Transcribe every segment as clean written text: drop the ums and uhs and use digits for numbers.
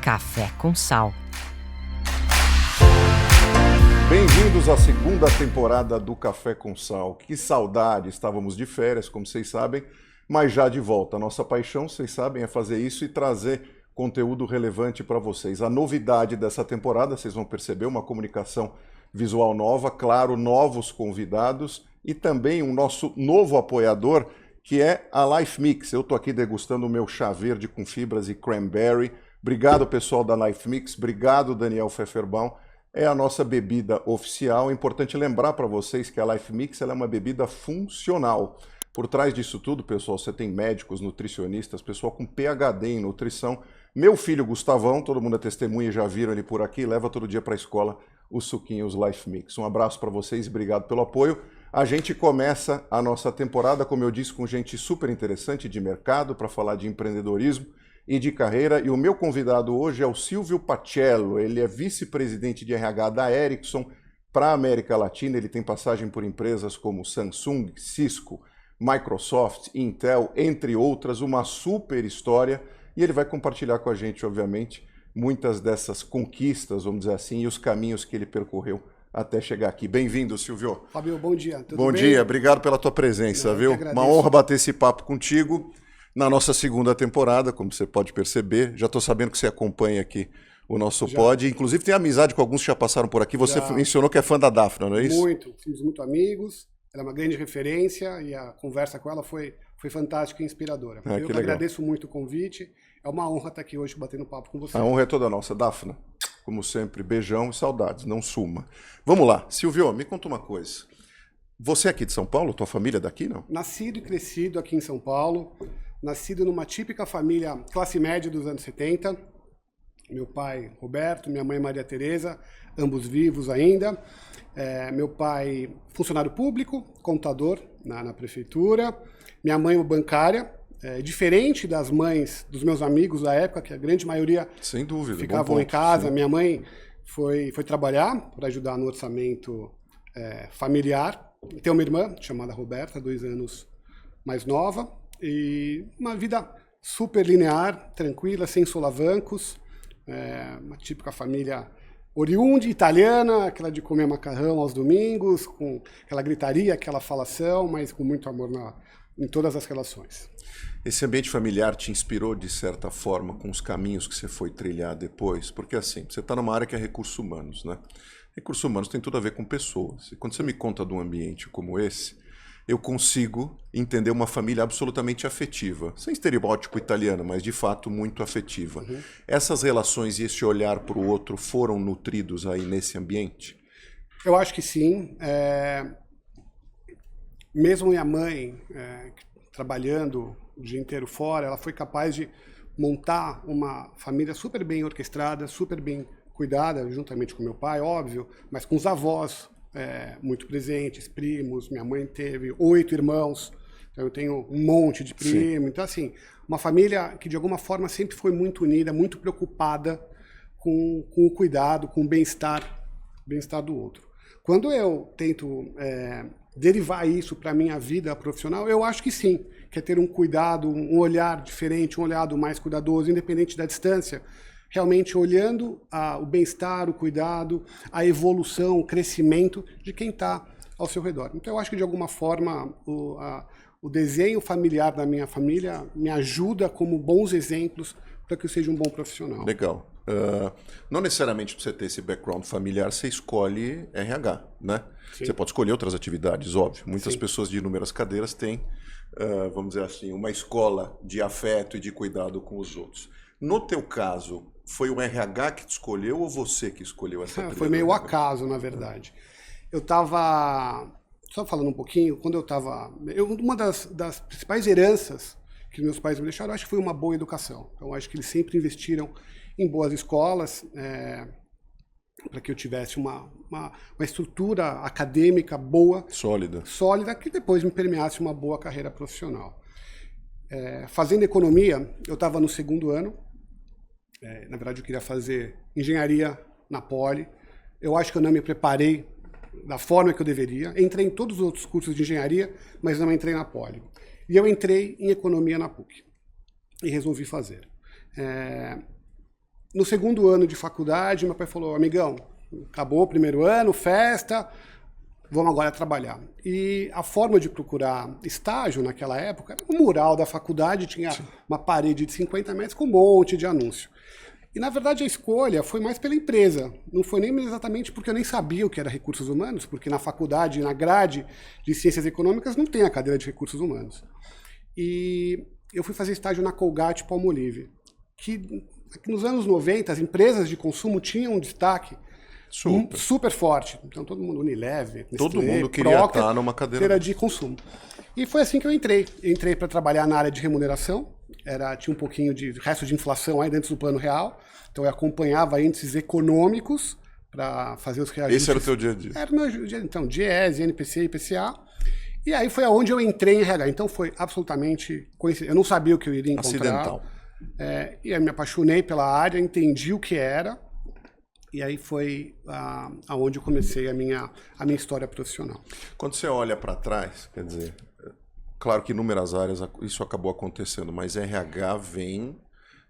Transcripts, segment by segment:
Café com Sal. Bem-vindos à segunda temporada do Café com Sal. Que saudade, estávamos de férias, como vocês sabem, mas já de volta. A nossa paixão, vocês sabem, é fazer isso e trazer conteúdo relevante para vocês. A novidade dessa temporada, vocês vão perceber, uma comunicação visual nova, claro, novos convidados e também um nosso novo apoiador, que é a Life Mix. Eu estou aqui degustando o meu chá verde com fibras e cranberry. Obrigado, pessoal da Life Mix. Obrigado, Daniel Pfefferbaum. É a nossa bebida oficial. É importante lembrar para vocês que a Life Mix ela é uma bebida funcional. Por trás disso tudo, pessoal, você tem médicos, nutricionistas, pessoal com PhD em nutrição. Meu filho Gustavão, todo mundo é testemunha, já viram ele por aqui, leva todo dia para a escola os suquinhos Life Mix. Um abraço para vocês, obrigado pelo apoio. A gente começa a nossa temporada, como eu disse, com gente super interessante de mercado para falar de empreendedorismo e de carreira. E o meu convidado hoje é o Silvio Pacello. Ele é vice-presidente de RH da Ericsson para a América Latina. Ele tem passagem por empresas como Samsung, Cisco, Microsoft, Intel, entre outras. Uma super história. E ele vai compartilhar com a gente, obviamente, muitas dessas conquistas, vamos dizer assim, e os caminhos que ele percorreu até chegar aqui. Bem-vindo, Silvio. Fabio, bom dia. Tudo bom bem? Dia, obrigado pela tua presença, viu? Uma honra bater esse papo contigo na nossa segunda temporada, como você pode perceber. Já estou sabendo que você acompanha aqui o nosso pod. Inclusive tem amizade com alguns que já passaram por aqui. Você mencionou que é fã da Daphna, não é isso? Muito, fomos muito amigos. Ela é uma grande referência e a conversa com ela foi fantástica e inspiradora. Eu que agradeço muito o convite. É uma honra estar aqui hoje batendo papo com você. A honra é toda nossa. Daphna, como sempre, beijão e saudades, não suma. Vamos lá. Silvio, me conta uma coisa. Você é aqui de São Paulo? Tua família é daqui, não? Nascido e crescido aqui em São Paulo. Nascido numa típica família classe média dos anos 70. Meu pai, Roberto, minha mãe, Maria Tereza, ambos vivos ainda. Meu pai, funcionário público, contador na prefeitura. Minha mãe, bancária. Diferente das mães dos meus amigos da época, que a grande maioria sem dúvida, ficavam em casa. Sim. Minha mãe foi trabalhar para ajudar no orçamento familiar. Tem uma irmã chamada Roberta, 2 anos mais nova. E uma vida super linear, tranquila, sem solavancos. Uma típica família oriunda italiana, aquela de comer macarrão aos domingos, com aquela gritaria, aquela falação, mas com muito amor em todas as relações. Esse ambiente familiar te inspirou, de certa forma, com os caminhos que você foi trilhar depois? Porque, assim, você está numa área que é recursos humanos, né? Recursos humanos tem tudo a ver com pessoas. E quando você me conta de um ambiente como esse, eu consigo entender uma família absolutamente afetiva. Sem estereótipo italiano, mas, de fato, muito afetiva. Uhum. Essas relações e esse olhar para o outro foram nutridos aí nesse ambiente? Eu acho que sim. Mesmo minha mãe, trabalhando o dia inteiro fora, ela foi capaz de montar uma família super bem orquestrada, super bem cuidada, juntamente com meu pai, óbvio, mas com os avós muito presentes, primos. Minha mãe teve 8 irmãos, então eu tenho um monte de primo. Sim. Então, assim, uma família que de alguma forma sempre foi muito unida, muito preocupada com o cuidado, com o bem-estar do outro. Quando eu tento derivar isso para a minha vida profissional, eu acho que sim, que é ter um cuidado, um olhar diferente, um olhar mais cuidadoso, independente da distância, realmente olhando o bem-estar, o cuidado, a evolução, o crescimento de quem está ao seu redor. Então eu acho que de alguma forma o desenho familiar da minha família me ajuda como bons exemplos para que eu seja um bom profissional. Legal. Não necessariamente para você ter esse background familiar, você escolhe RH, né? Sim. Você pode escolher outras atividades, óbvio. Muitas pessoas de inúmeras cadeiras têm, vamos dizer assim, uma escola de afeto e de cuidado com os outros. No teu caso, foi o RH que te escolheu ou você que escolheu essa trilha? Foi meio acaso, na verdade. Eu estava, só falando um pouquinho, quando eu estava... Uma das principais heranças que meus pais me deixaram, acho que foi uma boa educação. Então, acho que eles sempre investiram em boas escolas, para que eu tivesse uma estrutura acadêmica boa, sólida, que depois me permeasse uma boa carreira profissional. Fazendo economia, eu estava no 2º ano. Na verdade, eu queria fazer engenharia na Poli. Eu acho que eu não me preparei da forma que eu deveria. Entrei em todos os outros cursos de engenharia, mas não entrei na Poli. E eu entrei em economia na PUC e resolvi fazer. no segundo ano de faculdade, meu pai falou, amigão, acabou o primeiro ano, festa, vamos agora trabalhar. E a forma de procurar estágio naquela época era um mural da faculdade, tinha uma parede de 50 metros com um monte de anúncio. E, na verdade, a escolha foi mais pela empresa. Não foi nem exatamente porque eu nem sabia o que era recursos humanos, porque na faculdade, na grade de ciências econômicas, não tem a cadeira de recursos humanos. E eu fui fazer estágio na Colgate-Palmolive, que nos anos 90 as empresas de consumo tinham um destaque super forte. Então todo mundo, Unilever, Nestlé, todo mundo queria estar numa cadeira de consumo. E foi assim que eu entrei. Entrei para trabalhar na área de remuneração. Tinha um pouquinho de resto de inflação aí dentro do plano real. Então eu acompanhava índices econômicos para fazer os reajustes. Esse era o teu dia a dia? Era o meu dia. Então, DIEESE, INPC, IPCA. E aí foi aonde eu entrei em RH. Então foi absolutamente coincidente. Eu não sabia o que eu iria encontrar. Acidental. E aí me apaixonei pela área, entendi o que era. E aí foi aonde eu comecei a minha história profissional. Quando você olha para trás, quer dizer, claro que em inúmeras áreas isso acabou acontecendo, mas RH vem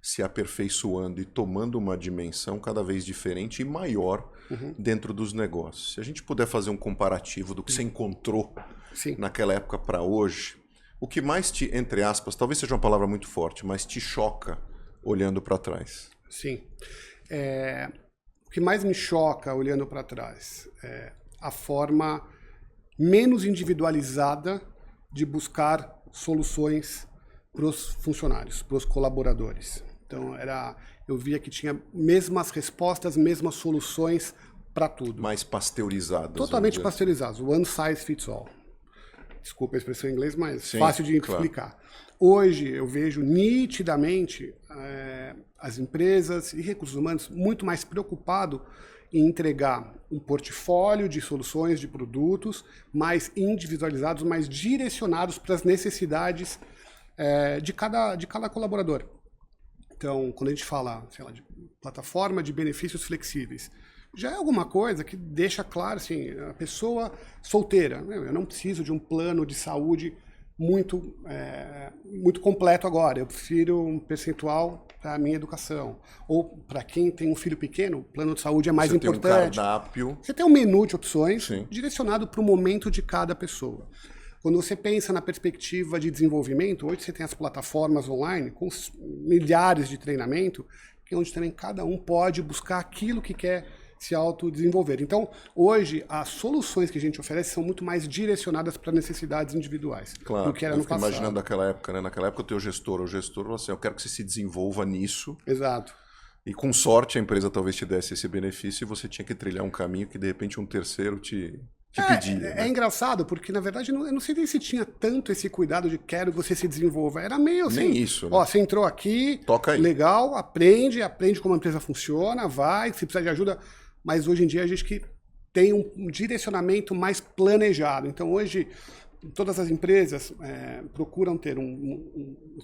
se aperfeiçoando e tomando uma dimensão cada vez diferente e maior dentro dos negócios. Se a gente puder fazer um comparativo do que você encontrou naquela época para hoje, o que mais te, entre aspas, talvez seja uma palavra muito forte, mas te choca olhando para trás? Sim. O que mais me choca olhando para trás é a forma menos individualizada de buscar soluções para os funcionários, para os colaboradores. Então, eu via que tinha mesmas respostas, mesmas soluções para tudo. Mais pasteurizadas. Totalmente pasteurizadas. One size fits all. Desculpa a expressão em inglês, mas fácil de explicar. Hoje, eu vejo nitidamente as empresas e recursos humanos muito mais preocupados em entregar um portfólio de soluções, de produtos mais individualizados, mais direcionados para as necessidades de cada colaborador. Então, quando a gente fala, sei lá, de plataforma de benefícios flexíveis, já é alguma coisa que deixa claro, assim, a pessoa solteira, eu não preciso de um plano de saúde muito completo agora, eu prefiro um percentual para a minha educação. Ou para quem tem um filho pequeno, o plano de saúde é mais importante. Você tem um cardápio. Você tem um menu de opções direcionado para o momento de cada pessoa. Quando você pensa na perspectiva de desenvolvimento, hoje você tem as plataformas online com milhares de treinamento, onde também cada um pode buscar aquilo que quer se autodesenvolver. Então, hoje, as soluções que a gente oferece são muito mais direcionadas para necessidades individuais do que era no passado. Imaginando naquela época, né? Naquela época o teu gestor falou assim, eu quero que você se desenvolva nisso. Exato. E com sorte a empresa talvez te desse esse benefício e você tinha que trilhar um caminho que de repente um terceiro te pedia. É engraçado, porque na verdade eu não sei nem se tinha tanto esse cuidado de quero que você se desenvolva. Era meio assim. Nem isso, né? Ó, você entrou aqui, toca aí. Legal, aprende como a empresa funciona, vai, se precisar de ajuda. Mas hoje em dia a gente que tem um direcionamento mais planejado. Então hoje todas as empresas procuram ter um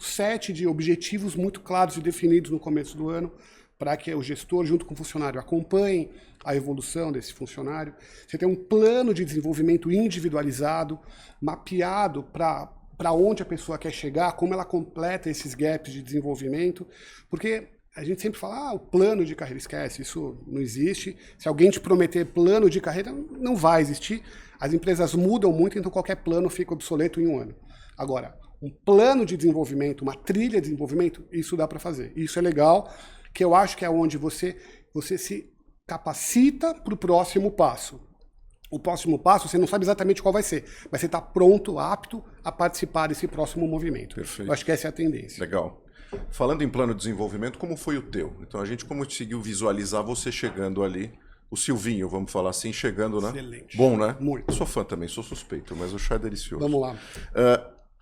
set de objetivos muito claros e definidos no começo do ano, para que o gestor, junto com o funcionário, acompanhe a evolução desse funcionário. Você tem um plano de desenvolvimento individualizado, mapeado para onde a pessoa quer chegar, como ela completa esses gaps de desenvolvimento, porque a gente sempre fala, o plano de carreira, esquece, isso não existe. Se alguém te prometer plano de carreira, não vai existir. As empresas mudam muito, então qualquer plano fica obsoleto em um ano. Agora, um plano de desenvolvimento, uma trilha de desenvolvimento, isso dá para fazer. Isso é legal, que eu acho que é onde você se capacita para o próximo passo. O próximo passo, você não sabe exatamente qual vai ser, mas você está pronto, apto a participar desse próximo movimento. Perfeito. Eu acho que essa é a tendência. Legal. Falando em plano de desenvolvimento, como foi o teu? Então, a gente conseguiu visualizar você chegando ali, o Silvinho, vamos falar assim, chegando, né? Excelente. Bom, né? Muito. Eu sou fã também, sou suspeito, mas o chá é delicioso. Vamos lá.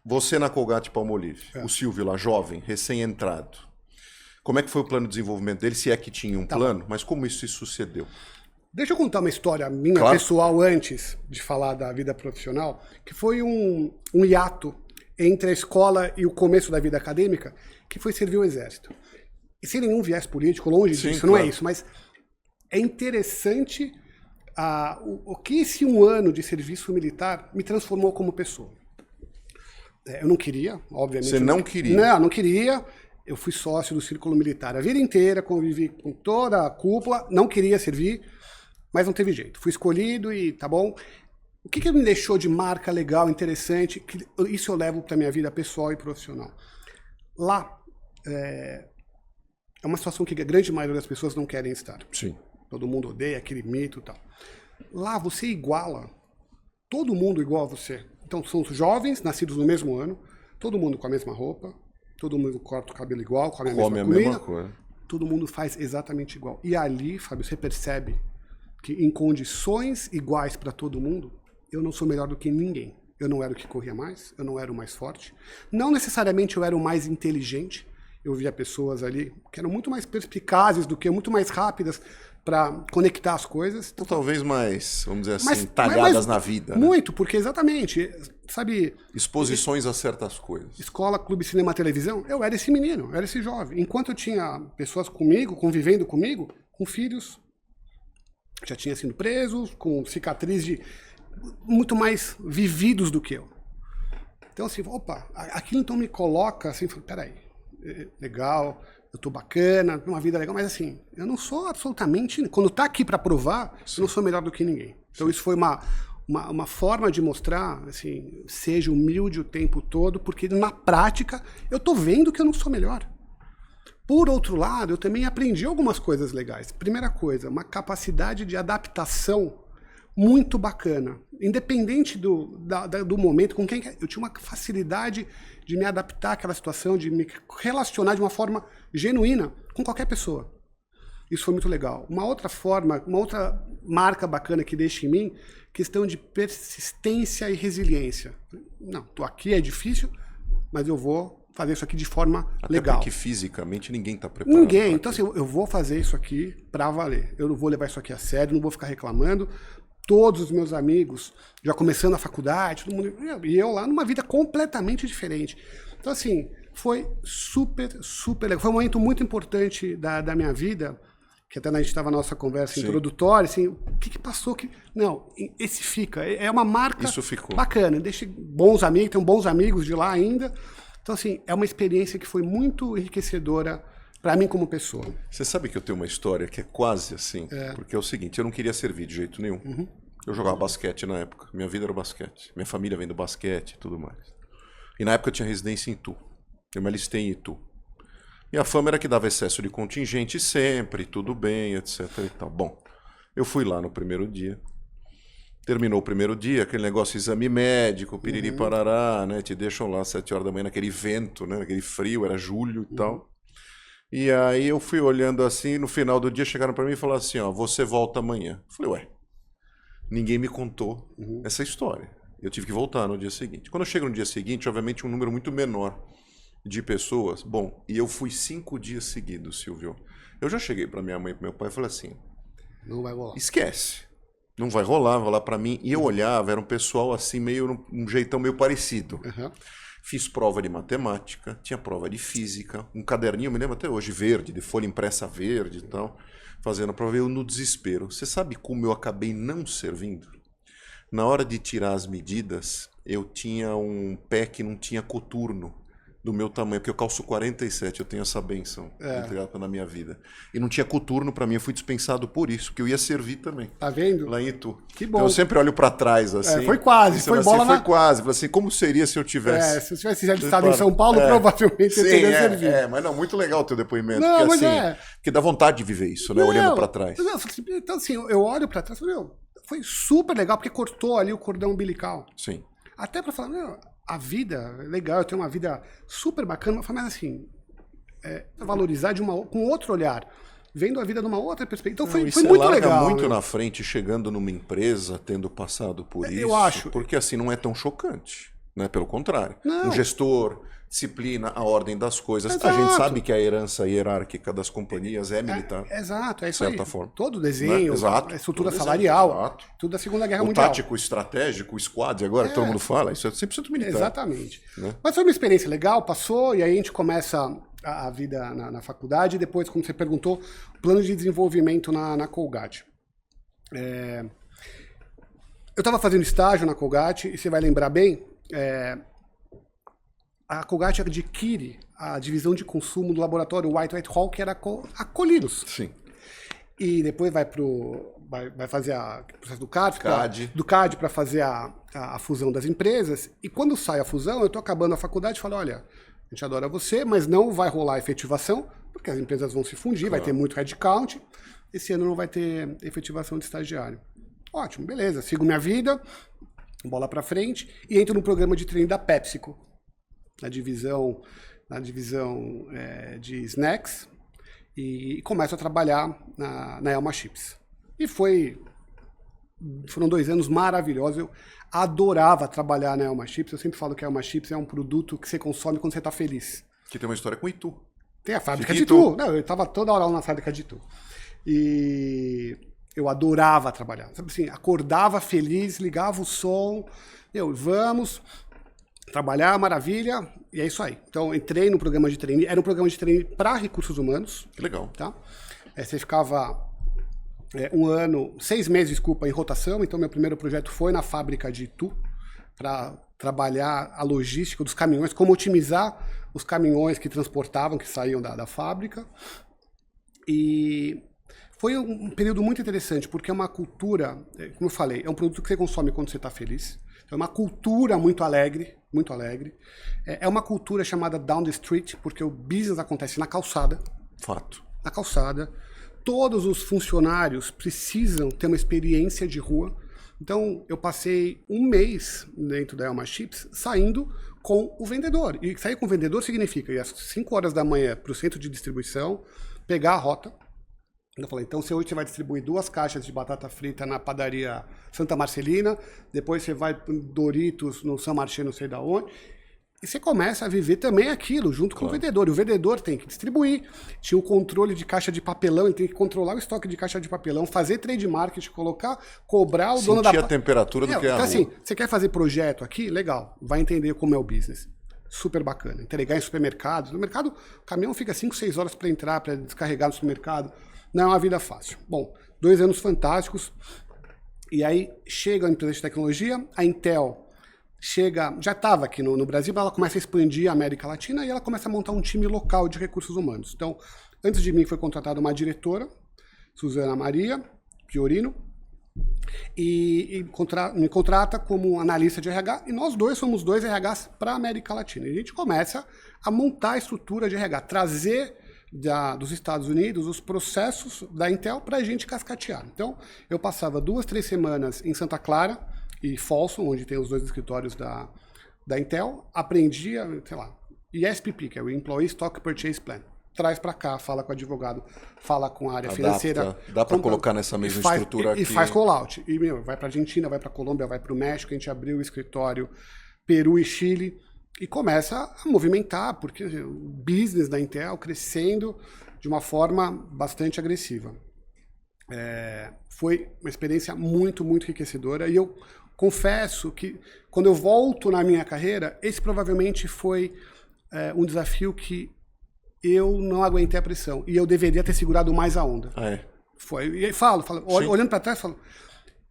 Você na Colgate-Palmolive, o Silvio lá, jovem, recém-entrado. Como é que foi o plano de desenvolvimento dele? Se é que tinha um plano, mas como isso se sucedeu? Deixa eu contar uma história minha pessoal antes de falar da vida profissional, que foi um hiato entre a escola e o começo da vida acadêmica, que foi servir o exército. E sem nenhum viés político, longe disso, não é isso, mas é interessante o que esse um ano de serviço militar me transformou como pessoa. Eu não queria, obviamente. Você não queria? Não queria. Eu fui sócio do Círculo Militar a vida inteira, convivi com toda a cúpula, não queria servir, mas não teve jeito. Fui escolhido e tá bom. O que me deixou de marca legal, interessante, que isso eu levo para minha vida pessoal e profissional. Lá, é uma situação que a grande maioria das pessoas não querem estar. Sim. Todo mundo odeia aquele mito e tal. Lá você iguala todo mundo igual a você. Então são jovens, nascidos no mesmo ano, todo mundo com a mesma roupa, todo mundo corta o cabelo igual, come a mesma comida. Mesma coisa. Todo mundo faz exatamente igual. E ali, Fábio, você percebe que em condições iguais para todo mundo, eu não sou melhor do que ninguém. Eu não era o que corria mais, eu não era o mais forte. Não necessariamente eu era o mais inteligente. Eu via pessoas ali que eram muito mais perspicazes do que eu, muito mais rápidas para conectar as coisas. Ou talvez mais, vamos dizer assim, talhadas na vida. Muito, né? Porque exatamente, sabe... Exposições a certas coisas. Escola, clube, cinema, televisão, eu era esse menino, eu era esse jovem. Enquanto eu tinha pessoas comigo, convivendo comigo, com filhos, já tinha sido presos, com cicatriz de muito mais vividos do que eu. Então assim, opa, aquilo então me coloca assim, peraí, legal, eu tô bacana, uma vida legal, mas assim, eu não sou absolutamente, quando tá aqui para provar, eu não sou melhor do que ninguém. Então isso foi uma forma de mostrar, assim, seja humilde o tempo todo, porque na prática eu tô vendo que eu não sou melhor. Por outro lado, eu também aprendi algumas coisas legais. Primeira coisa, uma capacidade de adaptação muito bacana. Independente do momento, com quem eu tinha uma facilidade de me adaptar àquela situação, de me relacionar de uma forma genuína com qualquer pessoa. Isso foi muito legal. Uma outra forma, uma outra marca bacana que deixa em mim, questão de persistência e resiliência. Não, tô aqui, é difícil, mas eu vou fazer isso aqui de forma legal. Até porque fisicamente ninguém está preparado. Ninguém. Então assim, eu vou fazer isso aqui para valer. Eu não vou levar isso aqui a sério, não vou ficar reclamando. Todos os meus amigos, já começando a faculdade, todo mundo, e eu lá numa vida completamente diferente. Então, assim, foi super, super legal. Foi um momento muito importante da minha vida, que até a gente estava na nossa conversa introdutória, assim, o que passou? Não, esse fica. É uma marca bacana. Deixa bons amigos, tenho bons amigos de lá ainda. Então, assim, é uma experiência que foi muito enriquecedora para mim como pessoa. Você sabe que eu tenho uma história que é quase assim, porque é o seguinte, eu não queria servir de jeito nenhum. Eu jogava basquete na época, minha vida era basquete, minha família vem do basquete e tudo mais. E na época eu tinha residência em Itu, eu me alistei em Itu. E a fama era que dava excesso de contingente sempre, tudo bem, etc e tal. Bom, eu fui lá no primeiro dia, terminou o primeiro dia, aquele negócio, exame médico, piriri parará, né, te deixam lá às 7 horas da manhã naquele vento, né, naquele frio, era julho e tal. E aí eu fui olhando assim, no final do dia chegaram para mim e falaram assim, ó, você volta amanhã. Eu falei, ué, ninguém me contou essa história. Eu tive que voltar no dia seguinte. Quando eu chego no dia seguinte, obviamente um número muito menor de pessoas. Bom, e eu fui 5 dias seguidos, Silvio. Eu já cheguei para minha mãe e pro meu pai e falei assim, não vai rolar. Esquece. Não vai rolar para mim. E eu olhava, era um pessoal assim, meio um jeitão meio parecido. Fiz prova de matemática, tinha prova de física, um caderninho, me lembro até hoje, verde, de folha impressa verde e tal, fazendo a prova, eu no desespero. Você sabe como eu acabei não servindo? Na hora de tirar as medidas, eu tinha um pé que não tinha coturno do meu tamanho, porque eu calço 47, eu tenho essa benção na minha vida. E não tinha coturno para mim, eu fui dispensado por isso, porque eu ia servir também. Tá vendo? Lá em Itu. Que bom. Então eu sempre olho para trás, assim. Foi quase, foi assim, bola foi quase. Assim, como seria se eu tivesse... se eu tivesse estado em São Paulo, provavelmente eu teria servido. Mas não, muito legal o teu depoimento. Não, porque, mas assim, porque dá vontade de viver isso, né? Olhando para trás. Então, assim, eu olho para trás e falo, foi super legal, porque cortou ali o cordão umbilical. Sim. Até para falar, a vida é legal, eu tenho uma vida super bacana, mas assim, valorizar com outro olhar, vendo a vida de uma outra perspectiva. Então foi muito legal. Muito na frente, chegando numa empresa, tendo passado por isso. Eu acho. Porque assim, não é tão chocante, né? Pelo contrário. Não. Um gestor, disciplina, a ordem das coisas. Exato. A gente sabe que a herança hierárquica das companhias é militar. Exato, é isso de certa aí. forma. Todo o desenho, né? Exato. A estrutura todo salarial, exato. Tudo da Segunda Guerra o Mundial. Tático, estratégico, o squad, agora que todo mundo fala, isso é 100% militar. Exatamente. Né? Mas foi uma experiência legal, passou, e aí a gente começa a vida na faculdade, e depois, como você perguntou, plano de desenvolvimento na Colgate. Eu estava fazendo estágio na Colgate, e você vai lembrar bem, a Colgate adquire a divisão de consumo do laboratório Whitehall, que era a Colinos. Sim. E depois vai fazer o processo do CAD para fazer a fusão das empresas. E quando sai a fusão, eu estou acabando a faculdade e falo, olha, a gente adora você, mas não vai rolar efetivação, porque as empresas vão se fundir, vai ter muito headcount. Esse ano não vai ter efetivação de estagiário. Ótimo, beleza. Sigo minha vida, bola para frente, e entro no programa de treino da PepsiCo, na divisão de snacks, e começo a trabalhar na Elma Chips. E foram 2 anos maravilhosos. Eu adorava trabalhar na Elma Chips. Eu sempre falo que a Elma Chips é um produto que você consome quando você está feliz. Que tem uma história com Itu. Tem a fábrica de Itu. Não, eu estava toda hora lá na fábrica de Itu. E eu adorava trabalhar. Sabe assim, acordava feliz, ligava o som. Vamos trabalhar, maravilha. E é isso aí. Então, entrei no programa de treino. Era um programa de treino para recursos humanos. Que legal. Tá? Você ficava 6 meses, em rotação. Então, meu primeiro projeto foi na fábrica de Itu, para trabalhar a logística dos caminhões, como otimizar os caminhões que transportavam, que saíam da fábrica. E foi um período muito interessante, porque é uma cultura, como eu falei, é um produto que você consome quando você está feliz. É uma cultura muito alegre, muito alegre. É uma cultura chamada down the street, porque o business acontece na calçada. Fato. Na calçada. Todos os funcionários precisam ter uma experiência de rua. Então, eu passei 1 mês dentro da Elma Chips saindo com o vendedor. E sair com o vendedor significa ir às 5 horas da manhã para o centro de distribuição, pegar a rota. Eu falei, então hoje você vai distribuir 2 caixas de batata frita na padaria Santa Marcelina, depois você vai para Doritos no São Marché, não sei da onde. E você começa a viver também aquilo, junto com o vendedor. E o vendedor tem que distribuir, tinha o controle de caixa de papelão, ele tem que controlar o estoque de caixa de papelão, fazer trade market, cobrar o dono da... Sentir a temperatura do que é a rua. Assim, você quer fazer projeto aqui? Legal, vai entender como é o business. Super bacana. Entregar em supermercados. No mercado, o caminhão fica 5, 6 horas para entrar, para descarregar no supermercado. Não é uma vida fácil. Bom, 2 anos fantásticos. E aí chega a empresa de tecnologia, a Intel já estava aqui no Brasil, mas ela começa a expandir a América Latina e ela começa a montar um time local de recursos humanos. Então, antes de mim foi contratada uma diretora, Suzana Maria Piorino, e me contrata como analista de RH, e nós dois somos 2 RHs para a América Latina. E a gente começa a montar a estrutura de RH, trazer dos Estados Unidos os processos da Intel para a gente cascatear. Então, eu passava 2, 3 semanas em Santa Clara e Folsom, onde tem os 2 escritórios da Intel, aprendia, ESPP, que é o Employee Stock Purchase Plan. Traz para cá, fala com o advogado, fala com a área financeira. Dá para colocar nessa mesma estrutura aqui. E faz call-out. E, vai para a Argentina, vai para a Colômbia, vai para o México. A gente abriu o escritório Peru e Chile e começa a movimentar, porque o business da Intel crescendo de uma forma bastante agressiva. Foi uma experiência muito, muito enriquecedora. E eu confesso que, quando eu volto na minha carreira, esse provavelmente foi um desafio que eu não aguentei a pressão. E eu deveria ter segurado mais a onda. Foi. E aí olhando para trás, falo,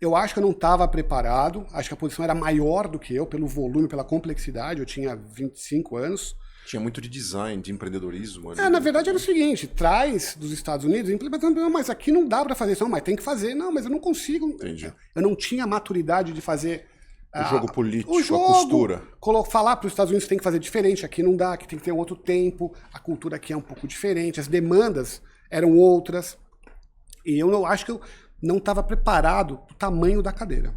eu acho que eu não estava preparado, acho que a posição era maior do que eu, pelo volume, pela complexidade, eu tinha 25 anos. Tinha muito de design, de empreendedorismo. Ali. Na verdade era o seguinte, traz dos Estados Unidos, implementando, mas aqui não dá para fazer isso, mas tem que fazer. Não, mas eu não consigo. Entendi. Eu não tinha maturidade de fazer... O jogo político, a costura. Falar para os Estados Unidos que tem que fazer diferente, aqui não dá, aqui tem que ter um outro tempo, a cultura aqui é um pouco diferente, as demandas eram outras. E eu acho que eu não estava preparado para o tamanho da cadeira.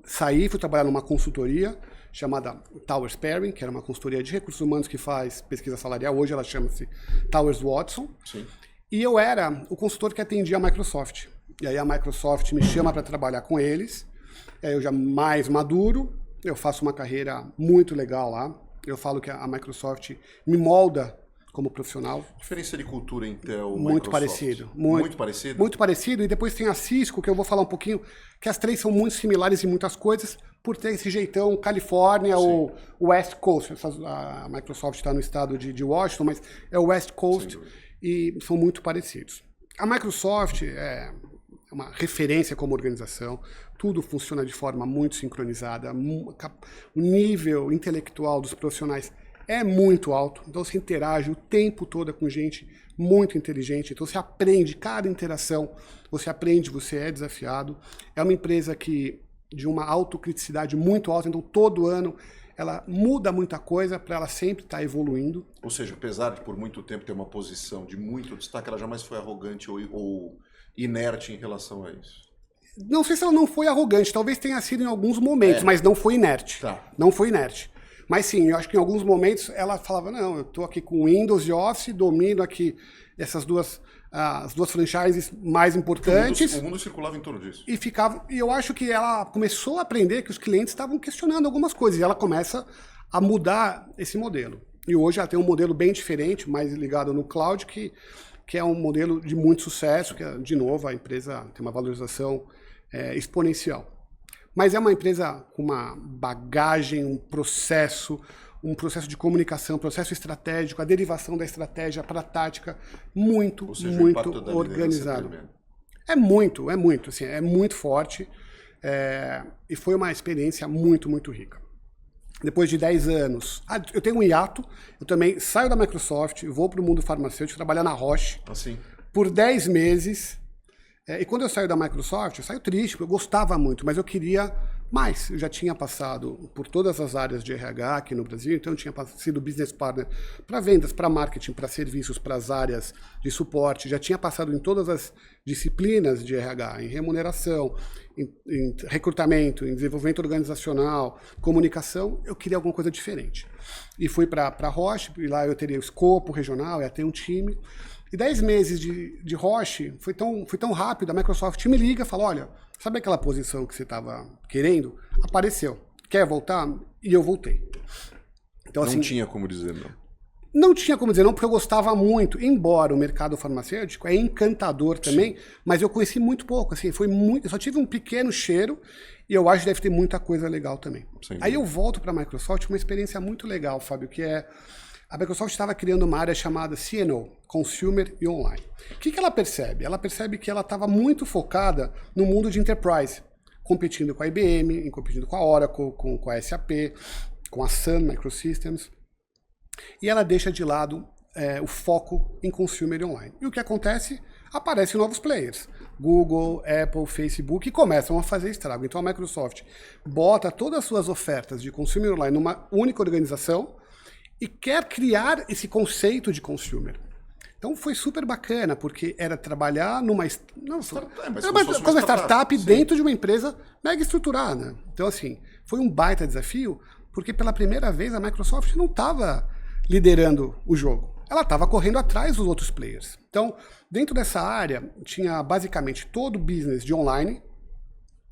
Saí, fui trabalhar numa consultoria chamada Towers Perrin, que era uma consultoria de recursos humanos que faz pesquisa salarial, hoje ela chama-se Towers Watson. Sim. E eu era o consultor que atendia a Microsoft. E aí a Microsoft me chama para trabalhar com eles. Eu já mais maduro, eu faço uma carreira muito legal lá. Eu falo que a Microsoft me molda como profissional. Diferença de cultura Intel, muito Microsoft. Parecido. Muito parecido? Muito parecido. E depois tem a Cisco, que eu vou falar um pouquinho, que as 3 são muito similares em muitas coisas, por ter esse jeitão Califórnia ou West Coast. A Microsoft está no estado de Washington, mas é o West Coast e são muito parecidos. A Microsoft é uma referência como organização, tudo funciona de forma muito sincronizada, o nível intelectual dos profissionais é muito alto, então você interage o tempo todo com gente muito inteligente, então você aprende, cada interação, você aprende, você é desafiado. É uma empresa que de uma autocriticidade muito alta, então todo ano ela muda muita coisa para ela sempre estar evoluindo. Ou seja, apesar de por muito tempo ter uma posição de muito destaque, ela jamais foi arrogante ou inerte em relação a isso. Não sei se ela não foi arrogante, talvez tenha sido em alguns momentos, mas não foi inerte. Tá. Não foi inerte. Mas sim, eu acho que em alguns momentos ela falava, não, eu estou aqui com Windows e Office, domino aqui essas as duas franchises mais importantes. O mundo circulava em torno disso. E eu acho que ela começou a aprender que os clientes estavam questionando algumas coisas, e ela começa a mudar esse modelo. E hoje ela tem um modelo bem diferente, mais ligado no cloud, que é um modelo de muito sucesso, que, de novo, a empresa tem uma valorização exponencial. Mas é uma empresa com uma bagagem, um processo de comunicação, processo estratégico, a derivação da estratégia para a tática, muito, ou seja, muito o impacto da organizado. É muito, assim, é muito forte, e foi uma experiência muito, muito rica. Depois de 10 anos, eu tenho um hiato, eu também saio da Microsoft, vou para o mundo farmacêutico, trabalhar na Roche, assim, por 10 meses. E quando eu saio da Microsoft, eu saio triste, porque eu gostava muito, mas eu queria mais. Eu já tinha passado por todas as áreas de RH aqui no Brasil, então eu tinha sido business partner para vendas, para marketing, para serviços, para as áreas de suporte. Já tinha passado em todas as disciplinas de RH, em remuneração, em recrutamento, em desenvolvimento organizacional, comunicação. Eu queria alguma coisa diferente. E fui para a Roche, e lá eu teria o escopo regional, ia ter um time. E 10 meses de Roche foi tão rápido, a Microsoft me liga e fala, olha, sabe aquela posição que você estava querendo? Apareceu. Quer voltar? E eu voltei. Então, não assim, tinha como dizer não. Não tinha como dizer não, porque eu gostava muito, embora o mercado farmacêutico é encantador também, sim, mas eu conheci muito pouco, assim, eu só tive um pequeno cheiro e eu acho que deve ter muita coisa legal também. Sim. Aí eu volto para a Microsoft, uma experiência muito legal, Fábio, que é a Microsoft estava criando uma área chamada CNO, Consumer e Online. O que ela percebe? Ela percebe que ela estava muito focada no mundo de enterprise, competindo com a IBM, competindo com a Oracle, com a SAP, com a Sun Microsystems, e ela deixa de lado o foco em Consumer e Online. E o que acontece? Aparecem novos players. Google, Apple, Facebook, e começam a fazer estrago. Então a Microsoft bota todas as suas ofertas de Consumer Online numa única organização, e quer criar esse conceito de consumer. Então foi super bacana, porque era trabalhar numa startup dentro de uma empresa mega estruturada. Então, assim, foi um baita desafio, porque pela primeira vez a Microsoft não estava liderando o jogo. Ela estava correndo atrás dos outros players. Então, dentro dessa área, tinha basicamente todo o business de online,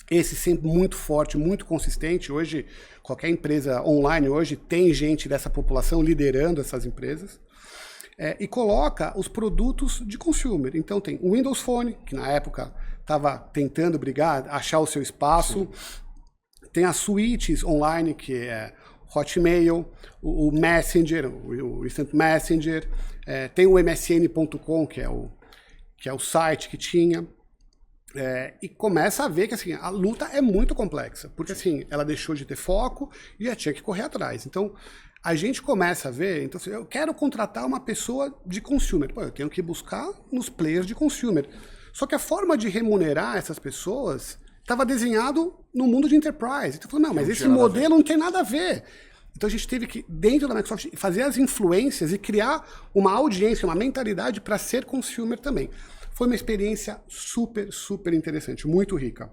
esse sempre muito forte, muito consistente. Hoje, qualquer empresa online hoje tem gente dessa população liderando essas empresas. E coloca os produtos de consumer. Então tem o Windows Phone, que na época estava tentando brigar, achar o seu espaço. Sim. Tem as suítes online, que é Hotmail, o Messenger, o Instant Messenger. Tem o MSN.com, que é o site que tinha. E começa a ver que assim, a luta é muito complexa, porque assim, ela deixou de ter foco e já tinha que correr atrás. Então, a gente começa a ver, então, assim, eu quero contratar uma pessoa de consumer. Pô, eu tenho que buscar nos players de consumer. Só que a forma de remunerar essas pessoas estava desenhado no mundo de enterprise. Então, eu falei, não, mas esse modelo não tem nada a ver. Então, a gente teve que, dentro da Microsoft, fazer as influências e criar uma audiência, uma mentalidade para ser consumer também. Foi uma experiência super, super interessante, muito rica.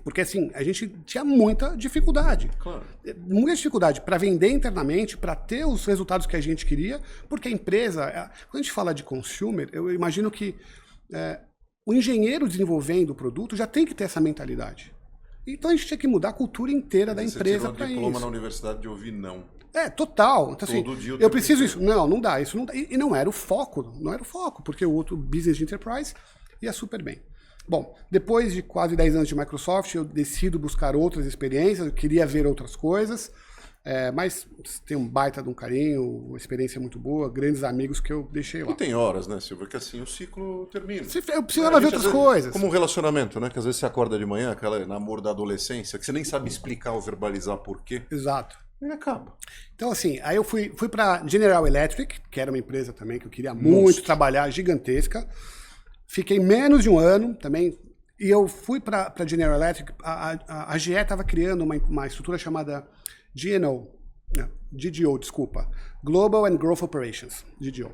Porque, assim, a gente tinha muita dificuldade. Claro. Muita dificuldade para vender internamente, para ter os resultados que a gente queria, porque a empresa... Quando a gente fala de consumer, eu imagino que o engenheiro desenvolvendo o produto já tem que ter essa mentalidade. Então, a gente tinha que mudar a cultura inteira da empresa para isso. Você tirou um diploma na universidade de ouvir não. Total. Então, assim, eu preciso isso. Não dá. Isso não dá. E não era o foco. Não era o foco, porque o outro business de enterprise ia super bem. Bom, depois de quase 10 anos de Microsoft, eu decido buscar outras experiências, eu queria ver outras coisas. Mas tem um baita de um carinho, uma experiência muito boa, grandes amigos que eu deixei lá. E tem horas, né, Silvio, que assim o ciclo termina. Eu precisava ver outras coisas. Como um relacionamento, né? Que às vezes você acorda de manhã, aquele namoro da adolescência, que você nem sabe explicar ou verbalizar por quê. Exato. E acaba. Então, assim, aí eu fui para General Electric, que era uma empresa também que eu queria muito trabalhar, gigantesca. Fiquei menos de um ano também. E eu fui para General Electric. A GE estava criando uma estrutura chamada GGO, desculpa. Global and Growth Operations, GGO.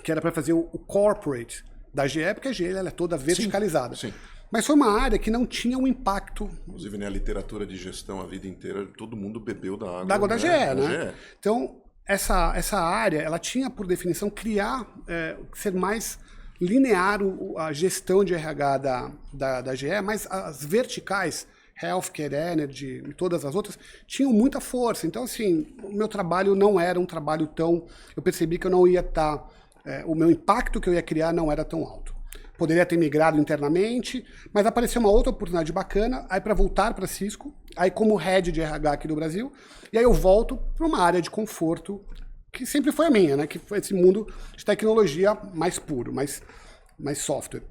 Que era para fazer o corporate da GE, porque a GE ela é toda verticalizada. Sim. Mas foi uma área que não tinha um impacto. Inclusive, na literatura de gestão a vida inteira, todo mundo bebeu da água. Da água da GE, né? GE. Então, essa área, ela tinha, por definição, ser mais linear a gestão de RH da GE, mas as verticais, Healthcare, Energy e todas as outras, tinham muita força. Então, assim, o meu trabalho não era um trabalho tão... Eu percebi que eu não ia estar... o meu impacto que eu ia criar não era tão alto. Poderia ter migrado internamente, mas apareceu uma outra oportunidade bacana, aí para voltar para a Cisco, aí como head de RH aqui do Brasil, e aí eu volto para uma área de conforto, que sempre foi a minha, né? Que foi esse mundo de tecnologia mais puro, mais software.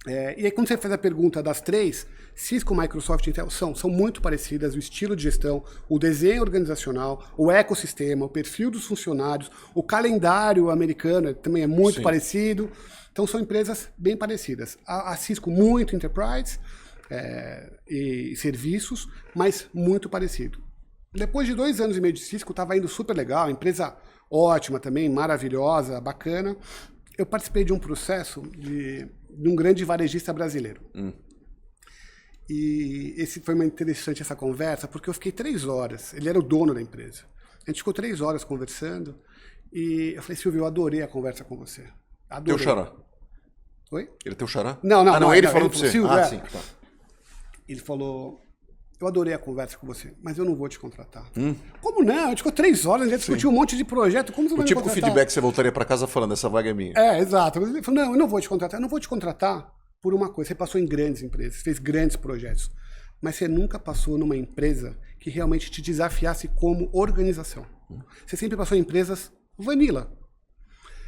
E aí quando você fez a pergunta das três, Cisco, Microsoft e Intel são muito parecidas, o estilo de gestão, o desenho organizacional, o ecossistema, o perfil dos funcionários, o calendário americano também é muito parecido. Então, são empresas bem parecidas. A Cisco, muito enterprise e serviços, mas muito parecido. Depois de 2 anos e meio de Cisco, estava indo super legal, empresa ótima também, maravilhosa, bacana. Eu participei de um processo de um grande varejista brasileiro. E foi muito interessante essa conversa, porque eu fiquei 3 horas. Ele era o dono da empresa. A gente ficou 3 horas conversando. E eu falei, Silvio, eu adorei a conversa com você. Adorei. Teu xará. Oi? Ele é teu xará? Não, ele falou pra você. Silvio, sim. Tá. Ele falou, eu adorei a conversa com você, mas eu não vou te contratar. Como não? A gente ficou 3 horas, a gente discutiu um monte de projeto, como você vai me Tipo contratar? feedback que você voltaria pra casa falando, essa vaga é minha. Exato. Ele falou, não, eu não vou te contratar. Eu não vou te contratar por uma coisa. Você passou em grandes empresas, fez grandes projetos, mas você nunca passou numa empresa que realmente te desafiasse como organização. Você sempre passou em empresas vanilla.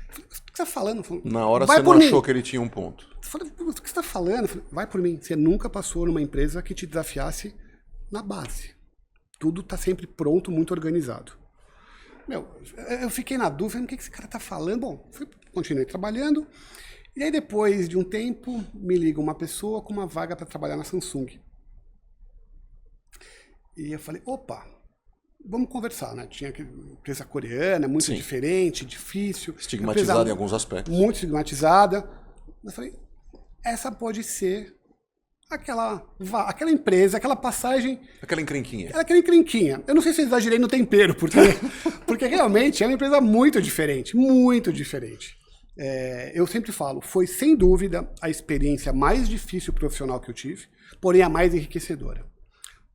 O que você está falando? Na hora você não achou que ele tinha um ponto. Eu falei, o que você está falando? Eu falei, vai por mim. Você nunca passou numa empresa que te desafiasse na base. Tudo está sempre pronto, muito organizado. Eu fiquei na dúvida, o que esse cara está falando? Bom, continuei trabalhando. E aí, depois de um tempo, me liga uma pessoa com uma vaga para trabalhar na Samsung. E eu falei, opa, vamos conversar, né? Tinha empresa coreana, muito diferente, difícil. Estigmatizada em alguns aspectos. Muito estigmatizada. Eu falei, essa pode ser aquela empresa, aquela passagem... Aquela encrenquinha. Aquela encrenquinha. Eu não sei se eu exagerei no tempero, porque realmente é uma empresa muito diferente, muito diferente. Eu sempre falo, foi sem dúvida a experiência mais difícil profissional que eu tive, porém a mais enriquecedora.